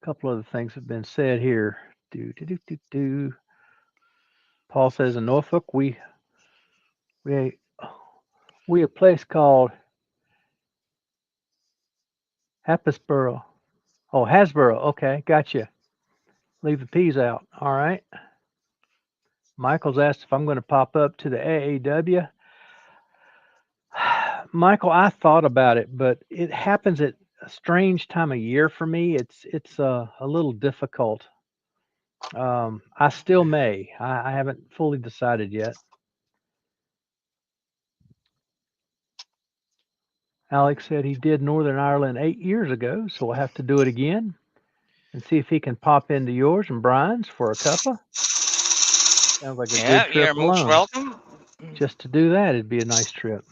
A couple other things have been said here. Do do do do do. Paul says in Norfolk we a place called Happisboro. Oh, Hasbro. Okay, gotcha. Leave the P's out. All right. Michael's asked if I'm going to pop up to the AAW. Michael, I thought about it, but it happens at a strange time of year for me. It's a little difficult. I still may. I haven't fully decided yet. Alex said he did Northern Ireland 8 years ago, so we'll have to do it again and see if he can pop into yours and Brian's for a cuppa. Sounds like a good trip You're most alone. welcome. Just to do that, it'd be a nice trip.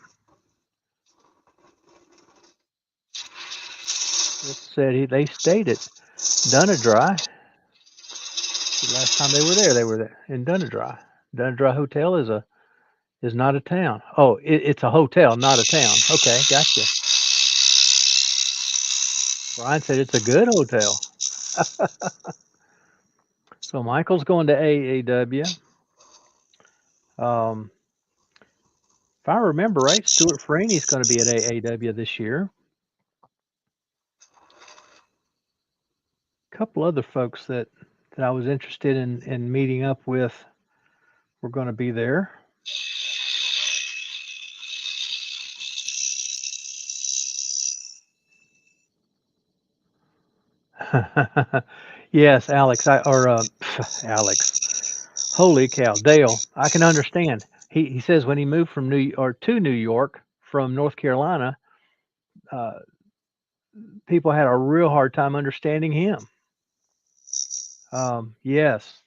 It said they stayed at Dunadry. The last time they were there in Dunadry. Dundra Hotel is not a town. Oh, it's a hotel, not a town. Okay, gotcha. Brian said it's a good hotel. So Michael's going to AAW. If I remember right, Stuart Freeney's going to be at AAW this year. A couple other folks that I was interested in meeting up with were going to be there. Yes, Alex. Alex. Holy cow, Dale. I can understand. He says when he moved from to New York from North Carolina, uh, people had a real hard time understanding him. Yes,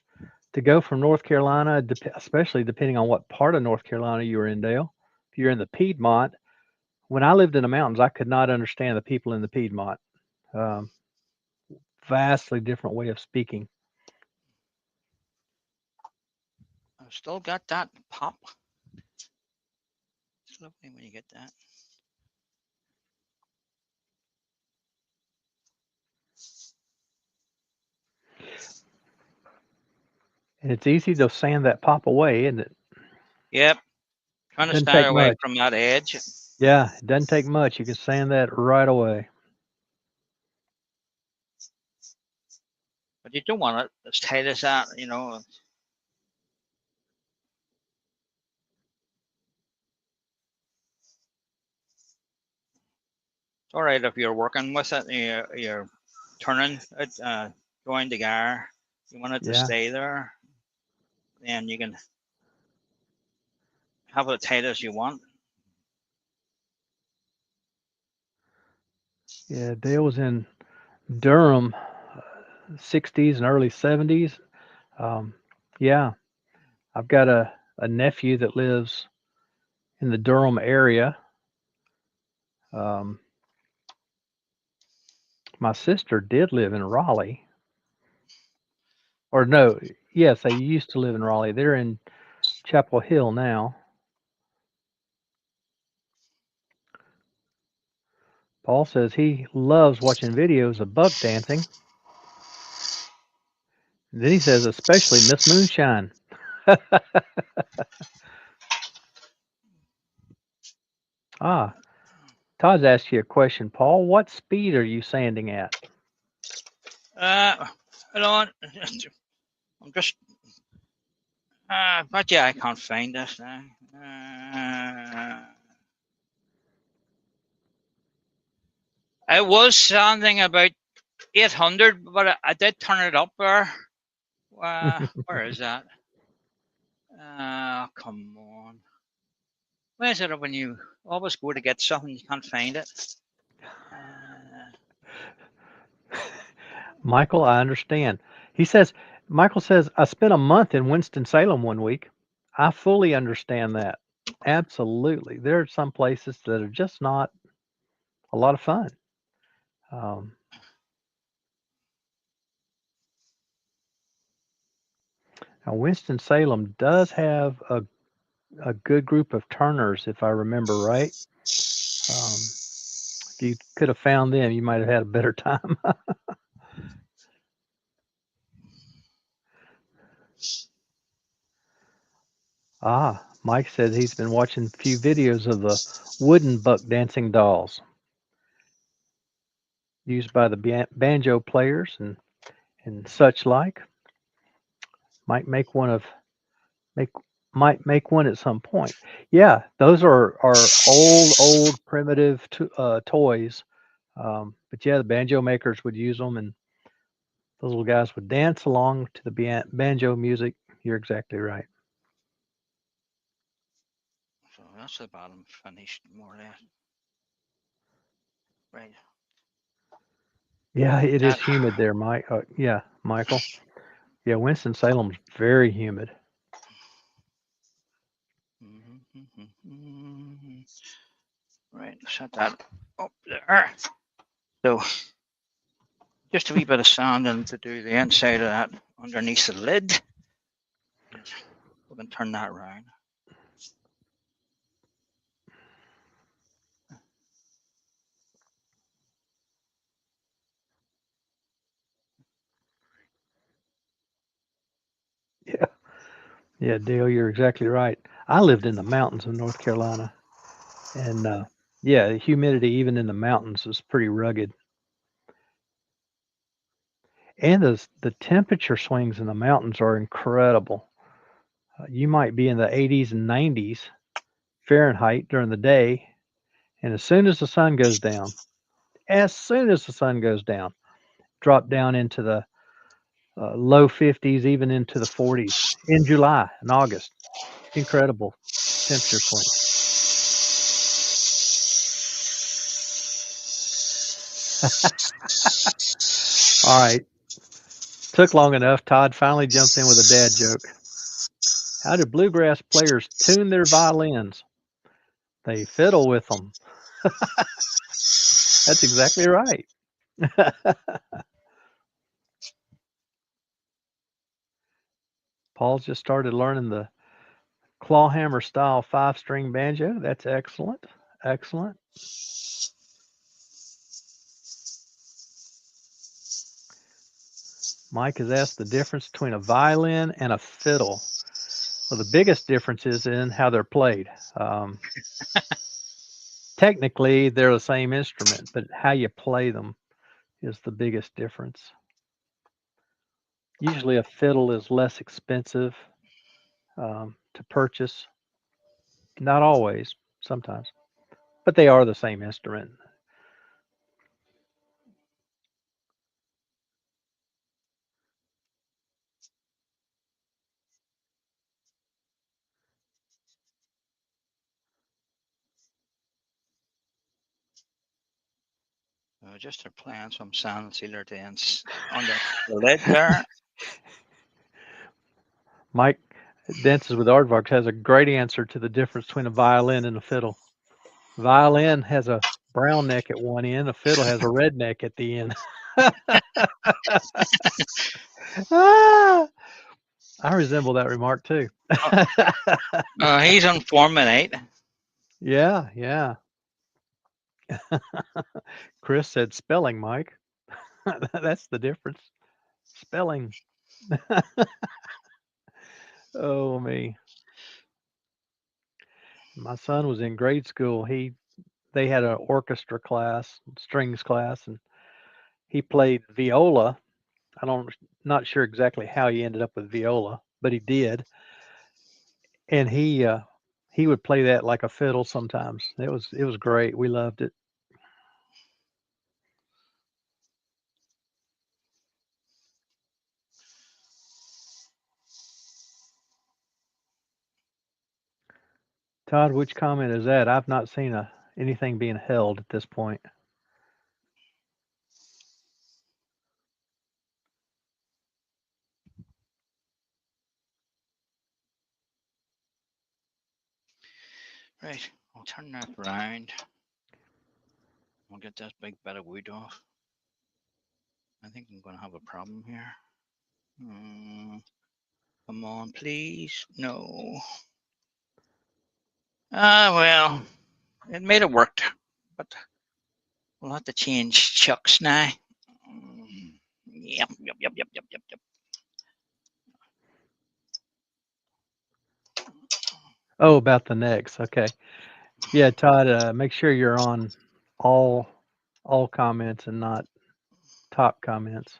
to go from North Carolina, especially depending on what part of North Carolina you were in, Dale. If you're in the Piedmont, when I lived in the mountains, I could not understand the people in the Piedmont. Um, Vastly different way of speaking. I've still got that pop. It's lovely when you get that. And it's easy to sand that pop away, isn't it? Yep. Trying to Doesn't stay take away much. from that edge. Yeah, it doesn't take much. You can sand that right away. But you don't want it as tight as that, you know. It's all right if you're working with it, you're turning it, going the gear. You want it to Yeah. stay there, and you can have it tight as you want. Yeah, Dale was in Durham, 60s and early 70s. Yeah, I've got a nephew that lives in the Durham area. My sister did live in Raleigh. Or no, yes, they used to live in Raleigh. They're in Chapel Hill now. Paul says he loves watching videos of buck dancing. And then he says, especially Miss Moonshine. Ah, Todd's asked you a question, Paul. What speed are you sanding at? Hold on. I'm just. But yeah, I can't find this now. I was sounding about 800, but I did turn it up there. Where is that? Come on. Where is it when you always go to get something, you can't find it? Michael, I understand. Michael says, I spent a month in Winston-Salem one week. I fully understand that. Absolutely. There are some places that are just not a lot of fun. Now, Winston-Salem does have a good group of turners, if I remember right. If you could have found them, you might have had a better time. Mike said he's been watching a few videos of the wooden buck dancing dolls used by the banjo players and such like. Might make one at some point. Yeah, those are old primitive toys. But yeah, the banjo makers would use them, and those little guys would dance along to the banjo music. You're exactly right. So that's the bottom finished, more or less. Right. Yeah, it is humid there, Mike. Yeah, Michael. Yeah, Winston-Salem's very humid. Right, set that up there. So just a wee bit of sanding to do the inside of that underneath the lid. We can turn that around. Yeah. Yeah, Dale, you're exactly right. I lived in the mountains of North Carolina, and yeah, the humidity even in the mountains is pretty rugged. And the temperature swings in the mountains are incredible. You might be in the 80s and 90s Fahrenheit during the day, and as soon as the sun goes down, as soon as the sun goes down, drop down into the low 50s, even into the 40s in July and August. Incredible temperature swings. All right. Took long enough. Todd finally jumps in with a dad joke. How do bluegrass players tune their violins? They fiddle with them. That's exactly right. Paul's just started learning the clawhammer style 5-string banjo. That's excellent. Excellent. Mike has asked the difference between a violin and a fiddle. Well, the biggest difference is in how they're played. Technically, they're the same instrument, but how you play them is the biggest difference. Usually, a fiddle is less expensive to purchase. Not always, sometimes, but they are the same instrument. Just are playing some Sand Sealer dance on the lid there. Mike Dances with Aardvarks has a great answer to the difference between a violin and a fiddle. Violin has a brown neck at one end, a fiddle has a red neck at the end. Ah, I resemble that remark too. He's on Formula 8. Yeah, yeah. Chris said spelling, Mike. That's the difference. Spelling. Oh, me. My son was in grade school. They had an orchestra class, strings class, and he played viola. Not sure exactly how he ended up with viola, but he did. And he would play that like a fiddle sometimes. It was great. We loved it. Todd, which comment is that? I've not seen anything being held at this point. Right, I'll turn that around. I'll get this big bit of wood off. I think I'm going to have a problem here. Come on, please. No. Well, it made it work, but we'll have to change chucks now. Yep. Oh, about the necks. Okay. Yeah, Todd, make sure you're on all comments and not top comments.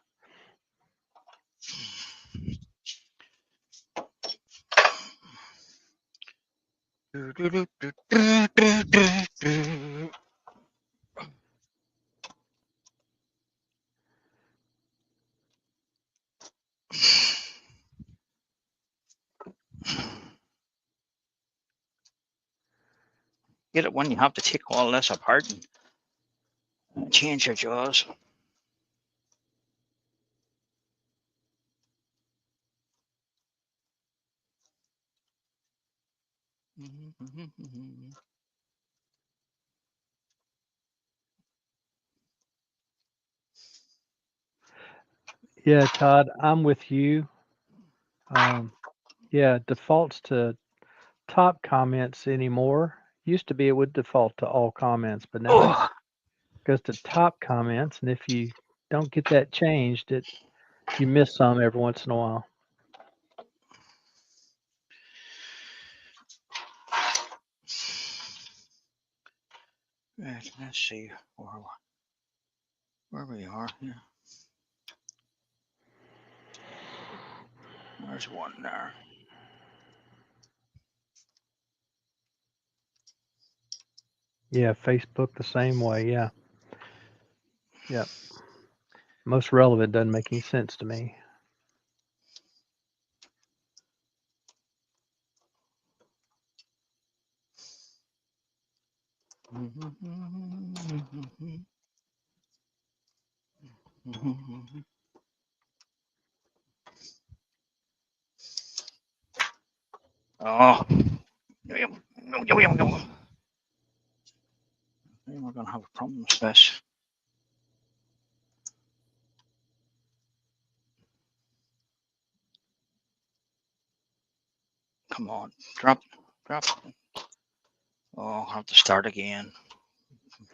Get it when you have to take all this apart and change your jaws. Yeah, Todd, I'm with you. Yeah, it defaults to top comments anymore. Used to be it would default to all comments, but now it Oh, goes to top comments, and if you don't get that changed, you miss some every once in a while. right. Let's see where we are here. There's one there. Yeah, Facebook the same way. Yeah, yeah. Most relevant doesn't make any sense to me. Oh, we're gonna have a problem with this. Come on, drop. Oh, I'll have to start again.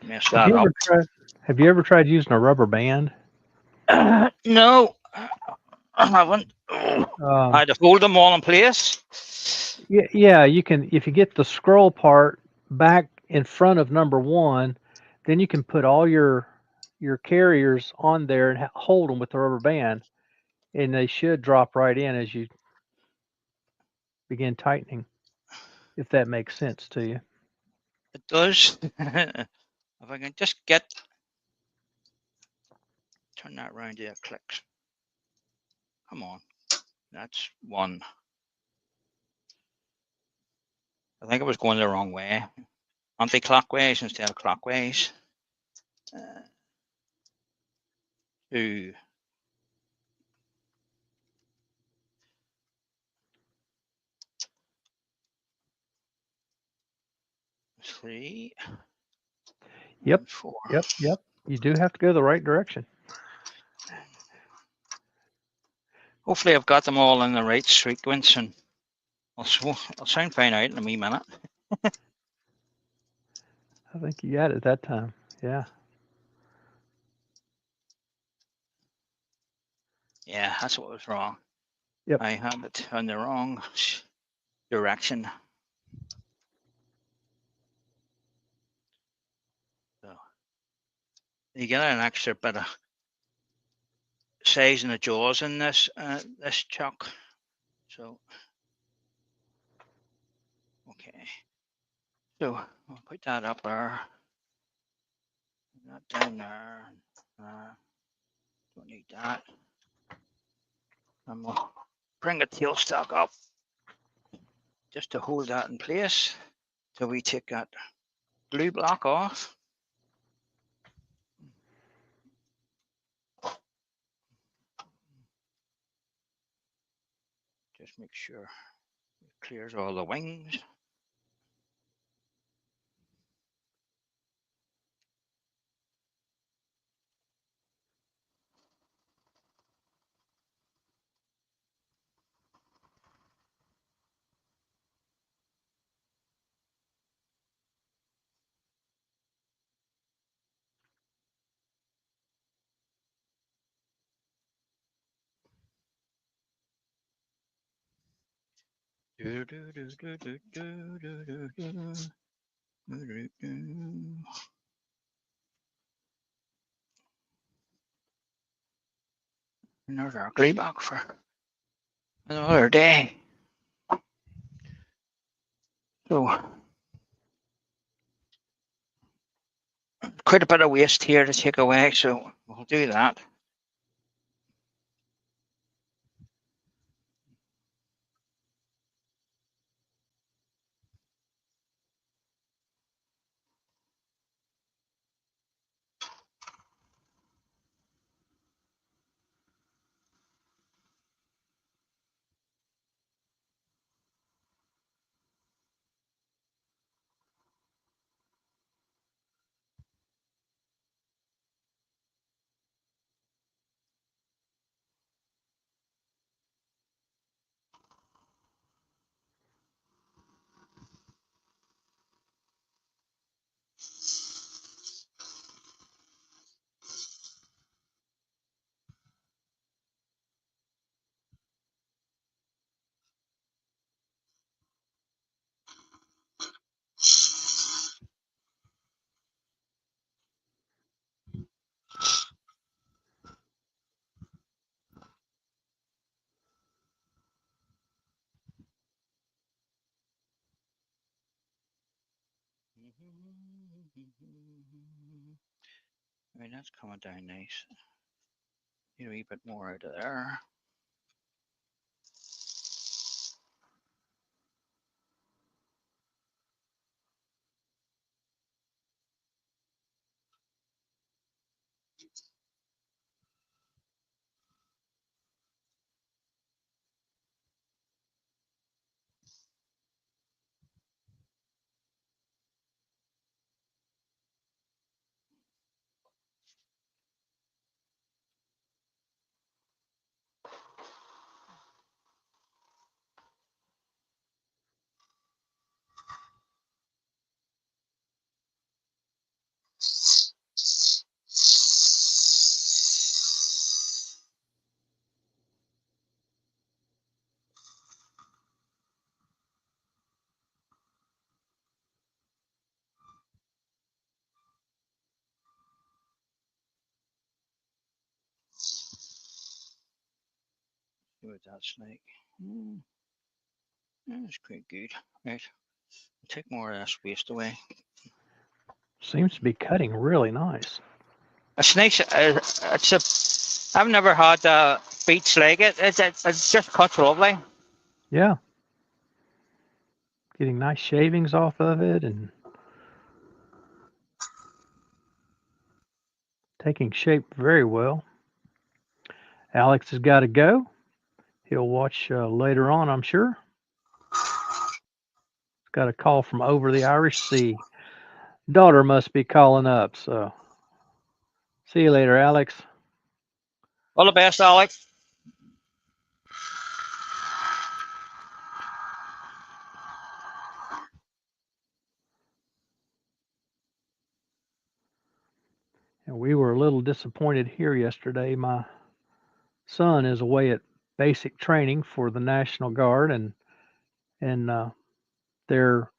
Mess Have that you up. ever tried? Have you ever tried using a rubber band? No, I haven't. I Um, had to hold them all in place. yeah, you can. If you get the scroll part back in front of number one, then you can put all your carriers on there and hold them with the rubber band, and they should drop right in as you begin tightening. If that makes sense to you. It does. If I can just turn that around to it clicks. Come on. That's one. I think I was going the wrong way. Anti-clockwise instead of clockwise. Two. 3. Yep, And 4. yep. You do have to go the right direction. Hopefully I've got them all in the right sequence, and I'll soon find out in a wee minute. I think you got it that time. Yeah. Yeah, that's what was wrong. Yep. I had it in the wrong direction. So you get an extra bit of size in the jaws in this chuck. So okay. So I'll put that up there. That down there. Don't need that. And we'll bring the tailstock up just to hold that in place till we take that glue block off. Just make sure it clears all the wings. And there's our glue block for another day. So quite a bit of waste here to take away, so we'll do that. Right, that's coming down nice. Need a wee bit more out of there. See what that's like. That's quite good. Right, take more of this waste away. Seems to be cutting really nice. It's nice. It's a. I've never had beets like it. It's just cuts lovely. Yeah. Getting nice shavings off of it and taking shape very well. Alex has got to go. He'll watch later on, I'm sure. Got a call from over the Irish Sea. Daughter must be calling up, so see you later, Alex. All the best, Alex. And we were a little disappointed here yesterday. My son is away at basic training for the National Guard, and their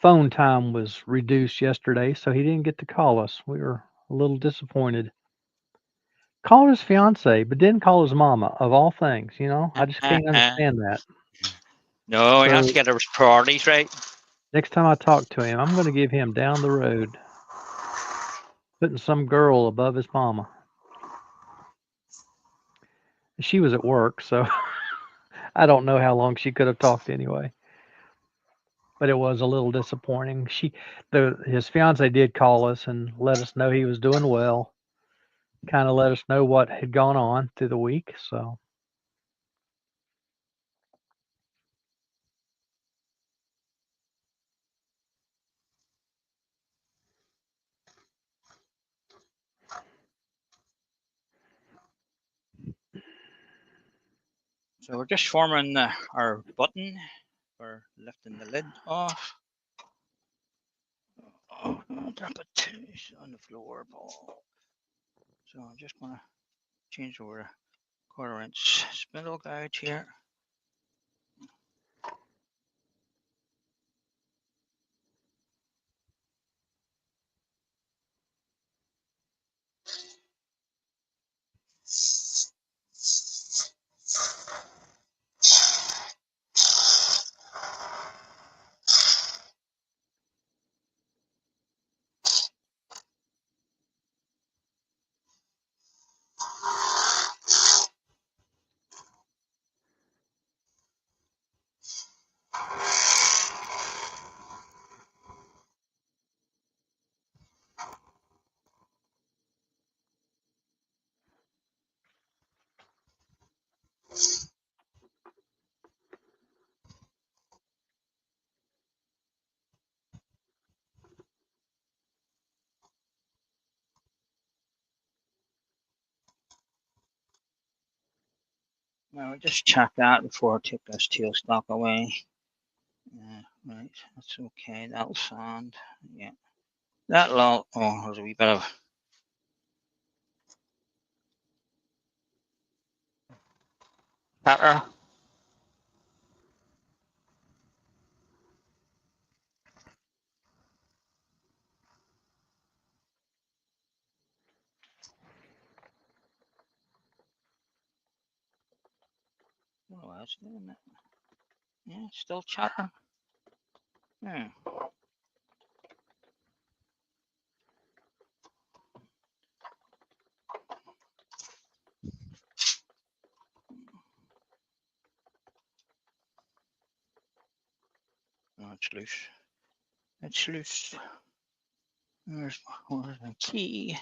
phone time was reduced yesterday, so he didn't get to call us. We were a little disappointed. Called his fiance, but didn't call his mama, of all things. I just can't understand that. No, he has to So get his priorities right. next time I talk to him, I'm going to give him down the road, putting some girl above his mama. She was at work, so I don't know how long she could have talked anyway. But it was a little disappointing. His fiance did call us and let us know he was doing well. Kind of let us know what had gone on through the week. So we're just forming our button for lifting the lid off. Oh, drop a tooth on the floor, Paul. So I'm just going to change over a 1/4 inch spindle gouge here. Now we just check that before I take this tailstock away. Right, that's okay. That'll sand. Yeah. That'll all. Oh, there's a wee bit of pepper. Oh, that's doing it. Yeah, still chattering. Yeah. loose. It's loose. Where's the key?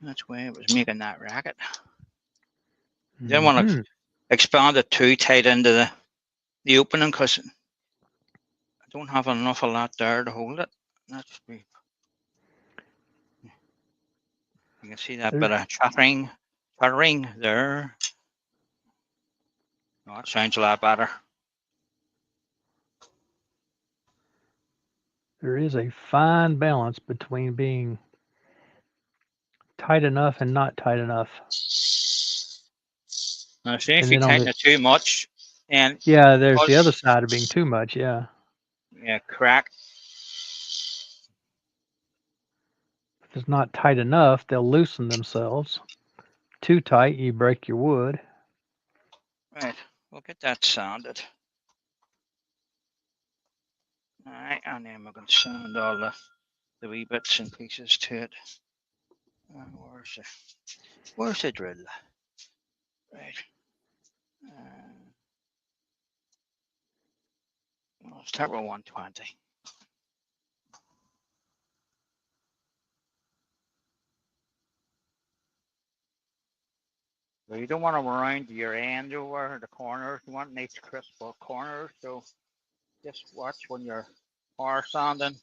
That's why it was making that racket. Didn't want to expand it too tight into the opening because I don't have enough of that there to hold it. That's me. You can see that bit of chattering there. Oh, that sounds a lot better. There is a fine balance between being tight enough and not tight enough. Now, see, if you tighten it too much, and yeah, there's the other side of being too much. Yeah. Yeah, crack. If it's not tight enough, they'll loosen themselves. Too tight, you break your wood. Right, we'll get that sanded. All right, and then we're going to sand all the wee bits and pieces to it. Where's the drill? Right. I'll start with 120. So you don't want to round your end over the corners. You want nice crisp corners. So just watch when you're power sanding.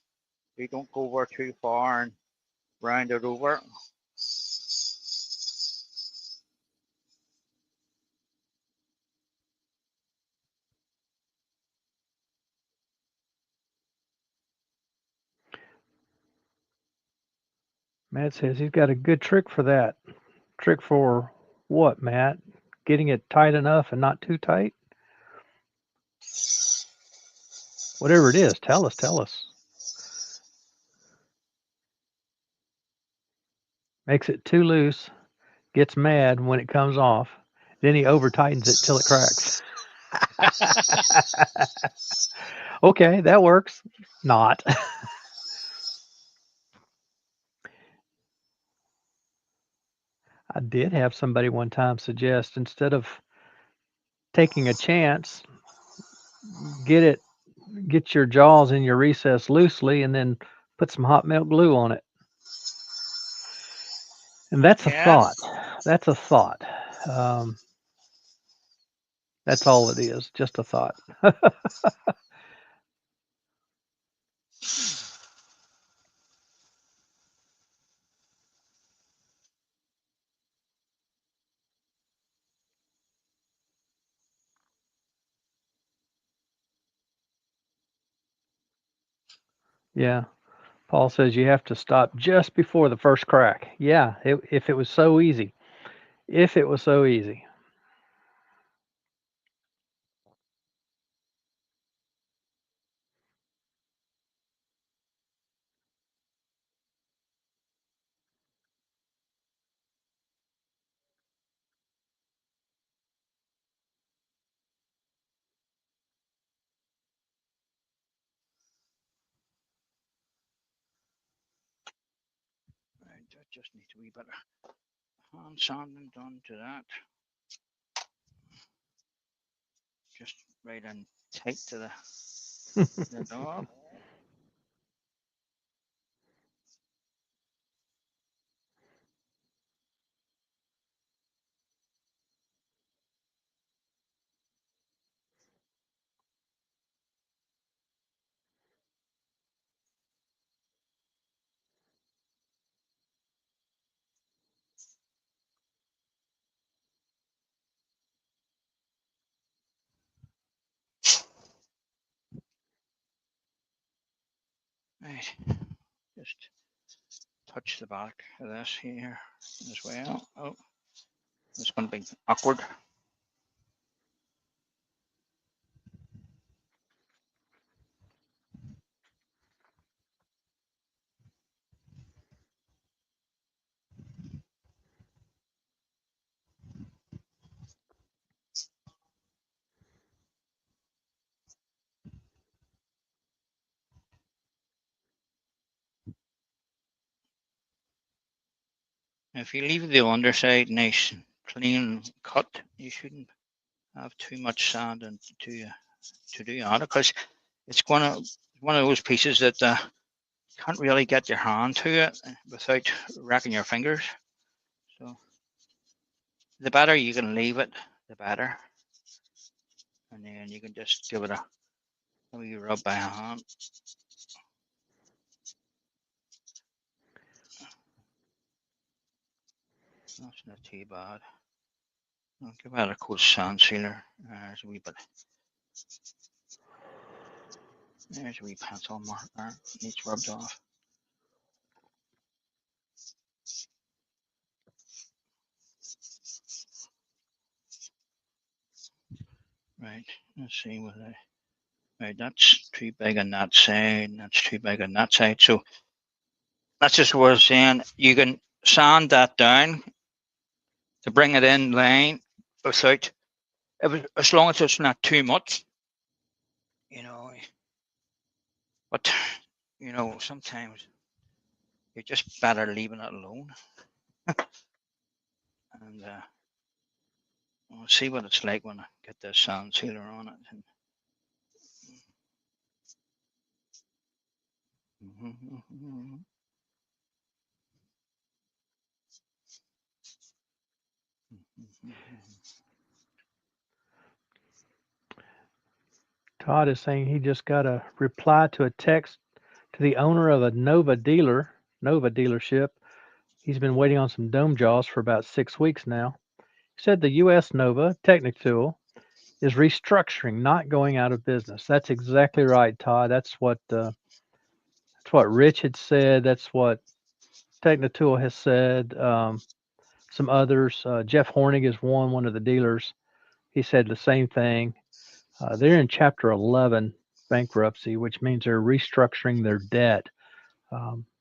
You don't go over too far and round it over. Matt says he's got a good trick for that. Trick for what, Matt? Getting it tight enough and not too tight? Whatever it is, tell us. Makes it too loose, gets mad when it comes off, then he over tightens it till it cracks. Okay, that works. Not. I did have somebody one time suggest, instead of taking a chance, get your jaws in your recess loosely and then put some hot melt glue on it. And that's a thought. That's a thought. That's all it is, just a thought. Yeah. Paul says you have to stop just before the first crack. Yeah, if it was so easy. If it was so easy. Right, that just needs a wee bit of hand sanding done to that. Just right in tight to the knob. Right, just touch the back of this here as well. Oh, it's going to be awkward. If you leave the underside nice and clean cut, you shouldn't have too much sanding to do on it, because it's one of those pieces that can't really get your hand to it without wrecking your fingers. So the better you can leave it, the better. And then you can just give it a wee rub by hand. That's not too bad. I'll give it a coat sand sealer. There's a wee bit. There's a wee pencil mark there. Needs rubbed off. Right. Let's see what I. Right, that's too big on that side. That's too big on that side. So that's just what I'm saying. You can sand that down to bring it in line without, as long as it's not too much, you know. But you know, sometimes you're just better leaving it alone. And we'll see what it's like when I get this sand sealer on it. And, Todd is saying he just got a reply to a text to the owner of a Nova dealership. He's been waiting on some dome jaws for about 6 weeks now. He said the U.S. Nova Technic Tool is restructuring, not going out of business. That's exactly right, Todd. That's what Rich had said. That's what Technitool has said. Some others. Jeff Hornig is one of the dealers. He said the same thing. They're in Chapter 11 bankruptcy, which means they're restructuring their debt.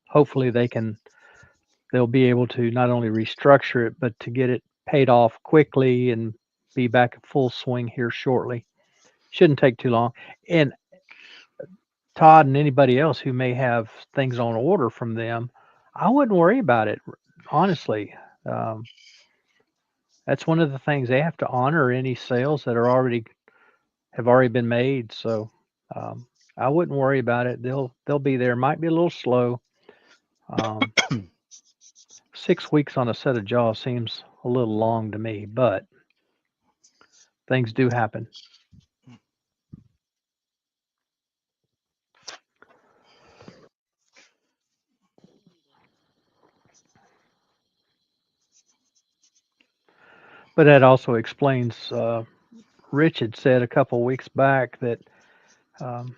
Hopefully, they'll be able to not only restructure it, but to get it paid off quickly and be back at full swing here shortly. Shouldn't take too long. And Todd and anybody else who may have things on order from them, I wouldn't worry about it. Honestly, that's one of the things they have to honor any sales that have already been made. So I wouldn't worry about it. They'll be there. Might be a little slow. 6 weeks on a set of jaws seems a little long to me, but things do happen. But that also explains. Rich had said a couple weeks back that um,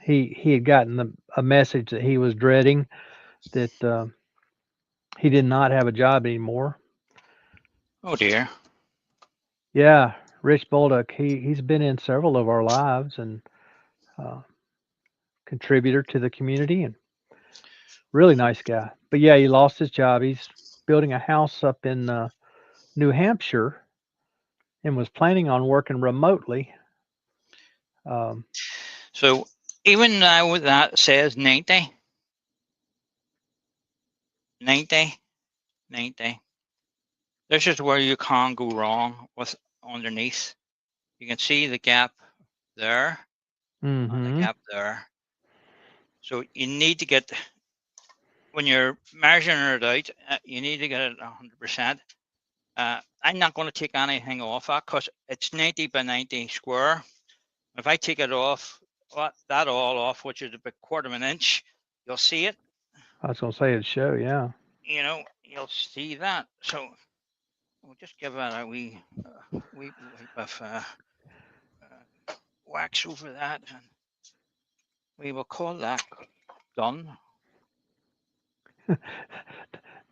he had gotten a message that he was dreading, that he did not have a job anymore. oh dear. Yeah, Rich Bolduck. He's been in several of our lives and uh, contributor to the community and really nice guy. But yeah, he lost his job. He's building a house up in New Hampshire and was planning on working remotely. Um, So even now that says 90, 90, 90. This is where you can't go wrong with underneath. You can see the gap there and the mhm. gap there. So you need to get, when you're measuring it out, you need to get it 100%. I'm not going to take anything off that because it's 90 by 90 square. If I take it off, that all off, which is about 1/4 of an inch, you'll see it. I was going to say it'd show, yeah. You know, you'll see that. So we'll just give it a wee wipe of wax over that, and we will call that done.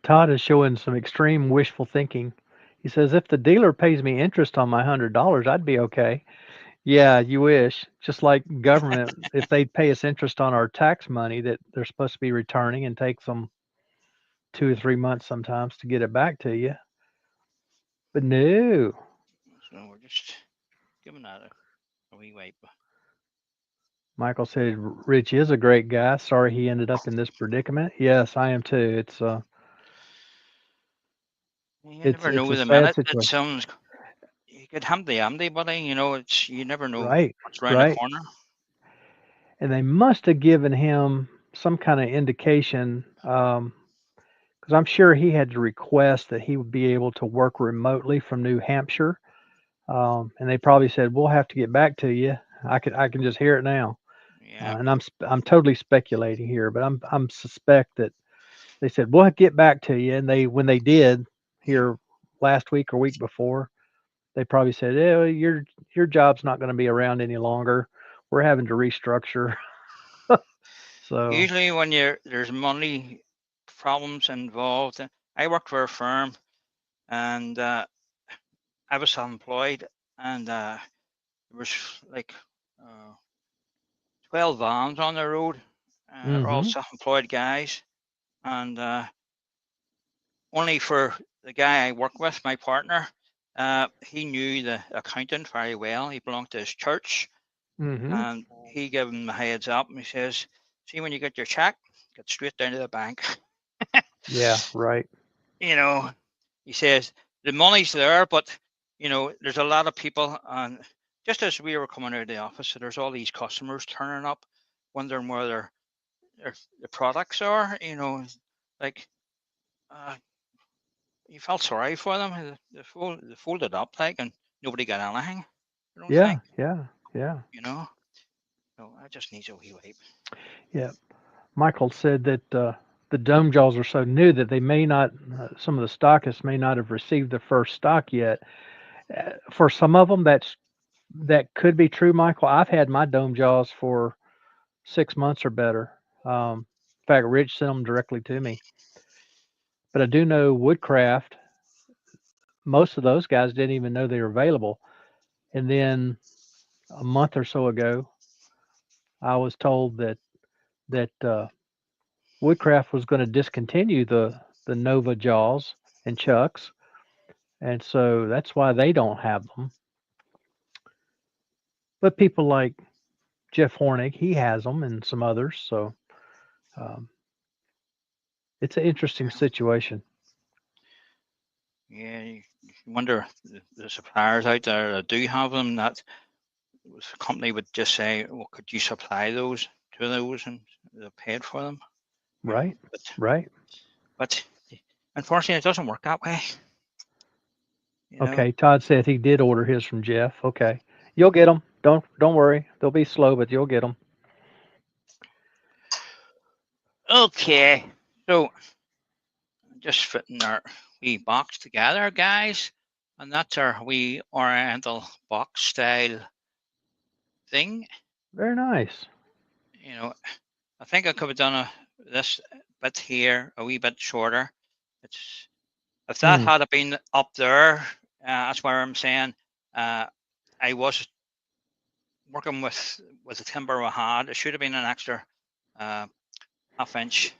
Todd is showing some extreme wishful thinking. He says, if the dealer pays me interest on my $100, I'd be okay. Yeah, you wish. Just like government, if they'd pay us interest on our tax money that they're supposed to be returning and takes them 2 or 3 months sometimes to get it back to you. But no. So we're just giving that a wee wipe. Michael said Rich is a great guy. Sorry he ended up in this predicament. Yes, I am too. It's You never it's know a the sad minute that situation. someone's, you get Hamdy, buddy. You know, it's, you never know Right, what's around the right. corner. and they must have given him some kind of indication, because I'm sure he had to request that he would be able to work remotely from New Hampshire. And they probably said, "We'll have to get back to you." I can just hear it now, Yeah. and I'm totally speculating here, but I'm suspect that they said, "We'll get back to you," and they when they did here last week or week before, they probably said, "Yeah, your job's not going to be around any longer. We're having to restructure." So, Usually when there's money problems involved, I worked for a firm and I was self-employed, and there was like uh, 12 vans on the road. They're all hmm self-employed guys, and only for the guy I work with, my partner, he knew the accountant very well. He belonged to his church, hmm and he gave him the heads up. And he says, "See, when you get your check, get straight down to the bank." yeah, right, you know, he says the money's there, but there's a lot of people, and just as we were coming out of the office, there's all these customers turning up, wondering where their products are. Like uh, you felt sorry for them. They folded up like, and nobody got anything. I don't yeah, think, yeah, yeah, you know. So I just need a wee wipe. yeah. Michael said that the dome jaws are so new that they may not, some of the stockists may not have received the first stock yet. For some of them, that could be true, Michael. I've had my dome jaws for 6 months or better. In fact, Rich sent them directly to me. But I do know Woodcraft. Most of those guys didn't even know they were available. And then a month or so ago, I was told that Woodcraft was going to discontinue the Nova jaws and chucks, and so that's why they don't have them. But people like Jeff Hornig, he has them, and some others. So um, it's an interesting situation. Yeah, you wonder the suppliers out there that do have them. That the company would just say, "Well, could you supply those to those and they paid for them?" Right, But right. but unfortunately, it doesn't work that way. You know. Okay, Todd said he did order his from Jeff. Okay, you'll get them. Don't worry. They'll be slow, but you'll get them. Okay, so just fitting our wee box together, guys, and that's our wee Oriental box style thing. Very nice. You know, I think I could have done this bit here a wee bit shorter. It's If that Hmm. had been up there, that's where I'm saying uh, I was working with the timber we had. It should have been an extra uh, half inch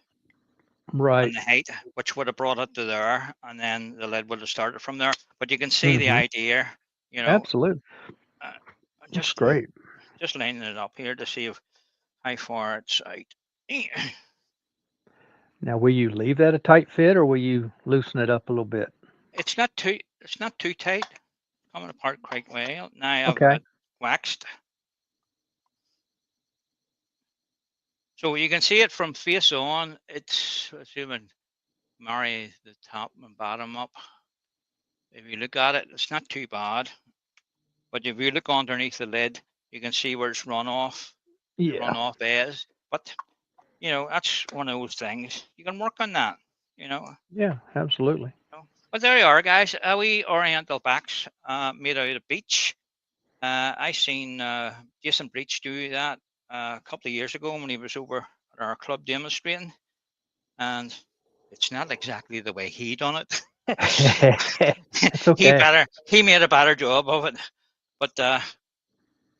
on Right. the height, which would have brought it to there, and then the lid would have started from there. But you can see the hmm idea, you know. Absolutely. Uh, Looks just great. just lining it up here to see how far it's out. Now, will you leave that a tight fit, or will you loosen it up a little bit? It's not too tight. Coming apart quite well. Now I've Okay. got waxed. So you can see it from face on. It's assuming marry the top and bottom up. If you look at it, it's not too bad. But if you look underneath the lid, you can see where it's the Yeah. runoff is. But that's one of those things. You can work on that. You know. Yeah. Absolutely. But there you are, guys. A wee Oriental backs made out of beech. I seen Jason Breach do that a couple of years ago when he was over at our club demonstrating, and it's not exactly the way he done it. That's okay. He made a better job of it. But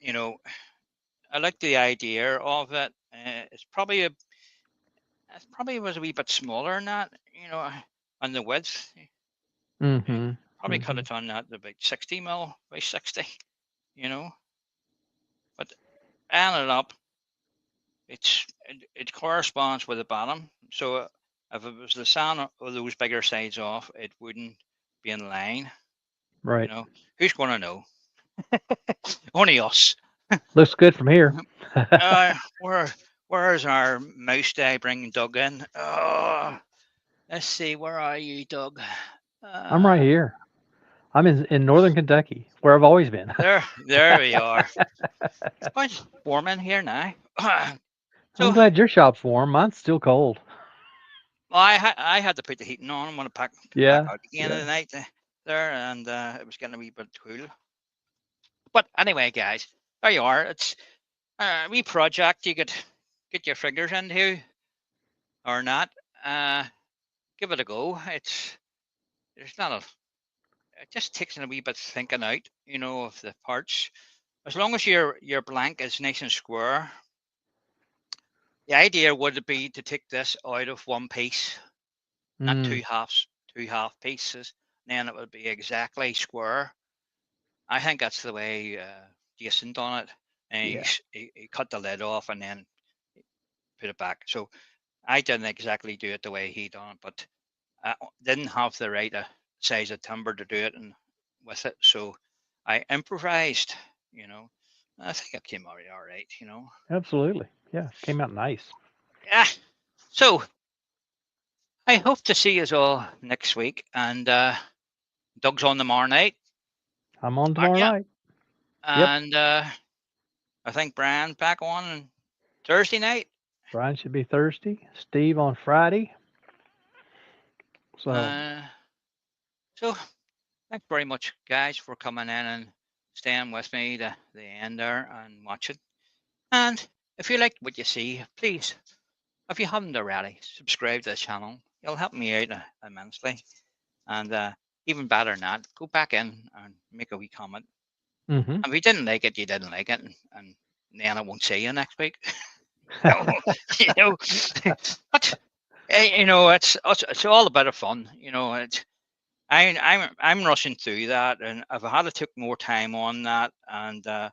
you know, I like the idea of it. It probably was a wee bit smaller than that. On the width. hmm Probably cut hmm it on that about 60 mil by 60. You know, but adding it up, it corresponds with the bottom. So if it was the sand of those bigger sides off, it wouldn't be in line. Right. Who's going to know? Only us. Looks good from here. Where where's our mouse day bringing Doug in? Oh, let's see. Where are you, Doug? I'm right Uh, here. I'm in northern Kentucky, where I've always been. there we are. It's quite warm in here now. I'm So, glad your shop's warm. Mine's still cold. well, I had to put the heating on. I'm gonna pack back Yeah, out again in yeah, the night there, and it was getting a wee bit cool. But anyway, guys, there you are. It's a wee project you could get your fingers into or not. Uh, Give it a go. There's not a it just takes a wee bit thinking out, of the parts. As long as your blank is nice and square, the idea would be to take this out of one piece, not mm, two half pieces. Then it would be exactly square. I think that's the way Jason done it, and yeah. he cut the lid off and then put it back. So I didn't exactly do it the way he done it, but I didn't have the right size of timber to do it and with it, so I improvised. You know, I think it came out all right. Absolutely. Yeah, came out nice. Yeah. So I hope to see you all next week, and Doug's on tomorrow night, I'm on aren't tomorrow you? night. Yep. And I think Brian's back on Thursday night. Brian should be Thursday. Steve on Friday. So Uh, so thanks very much, guys, for coming in and staying with me to the end there and watching. And if you like what you see, please, if you haven't already, subscribe to the channel. It'll help me out immensely. And even better than that, go back in and make a wee comment. hmm And if you didn't like it, you didn't like it, and then I won't see you next week. No, you know, but it's all a bit of fun. I'm rushing through that, and if I had to took more time on that and uh,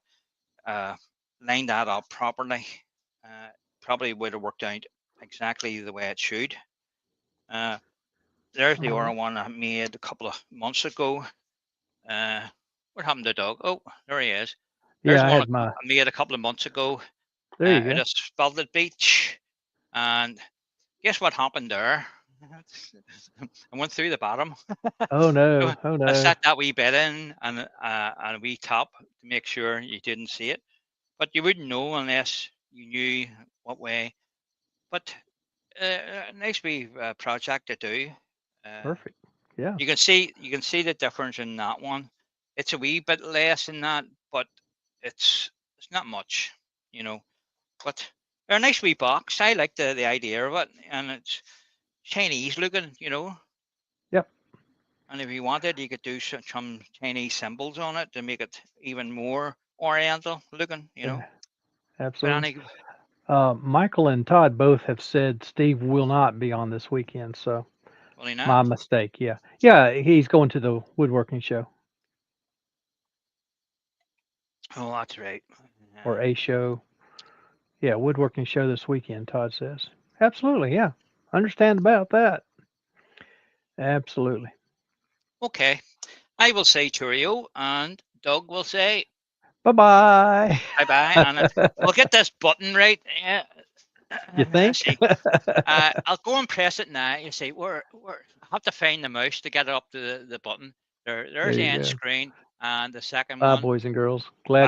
lined that up properly, uh, probably would have worked out exactly the way it should. Uh, there's the other one I made a couple of months ago. Uh, what happened to Doug? Oh, there he is. There's Yeah, I one had my I made a couple of months ago there you at go. a Spalded Beach, and guess what happened there? I went through the bottom. Oh So no. Oh I no. set that wee bit in and a wee top to make sure you didn't see it. But you wouldn't know unless you knew what way. But a nice wee project to do. Uh, Perfect. Yeah. you can see the difference in that one. It's a wee bit less than that, but it's not much, you know. But they're a nice wee box. I like the idea of it, and it's Chinese looking. Yep. And if you wanted, you could do some Chinese symbols on it to make it even more Oriental looking. Yeah. But Absolutely. any, Michael and Todd both have said Steve will not be on this weekend, so will he my not? mistake. Yeah. Yeah, he's going to the woodworking show Oh, that's right. or a show. Yeah, woodworking show this weekend, Todd says. Absolutely, yeah. Understand about that. Absolutely. Okay, I will say cheerio, and Doug will say Bye-bye. bye bye, and we'll get this button right. Yeah. You Let's think? see. I'll go and press it now. You see, I have to find the mouse to get it up to the button. There There's the you end go. screen and the second Bye, one. boys and girls. Glad